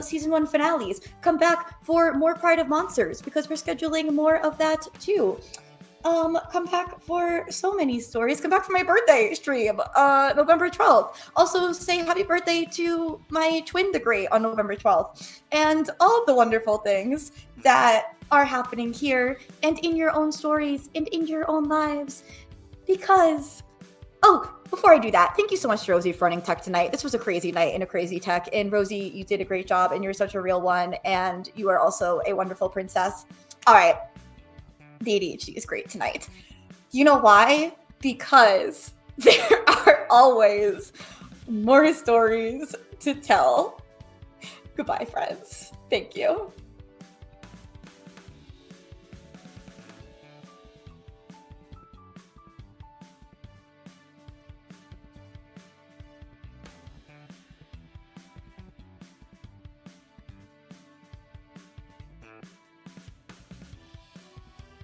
season 1 finales. Come back for more Pride of Monsters, because we're scheduling more of that too. Come back for so many stories. Come back for my birthday stream, November 12th. Also say happy birthday to my twin the Great on November 12th. And all of the wonderful things that are happening here and in your own stories and in your own lives. Because, before I do that, thank you so much, Rosie, for running tech tonight. This was a crazy night and a crazy tech. And Rosie, you did a great job, and you're such a real one. And you are also a wonderful princess. All right. The ADHD is great tonight. You know why? Because there are always more stories to tell. Goodbye, friends. Thank you.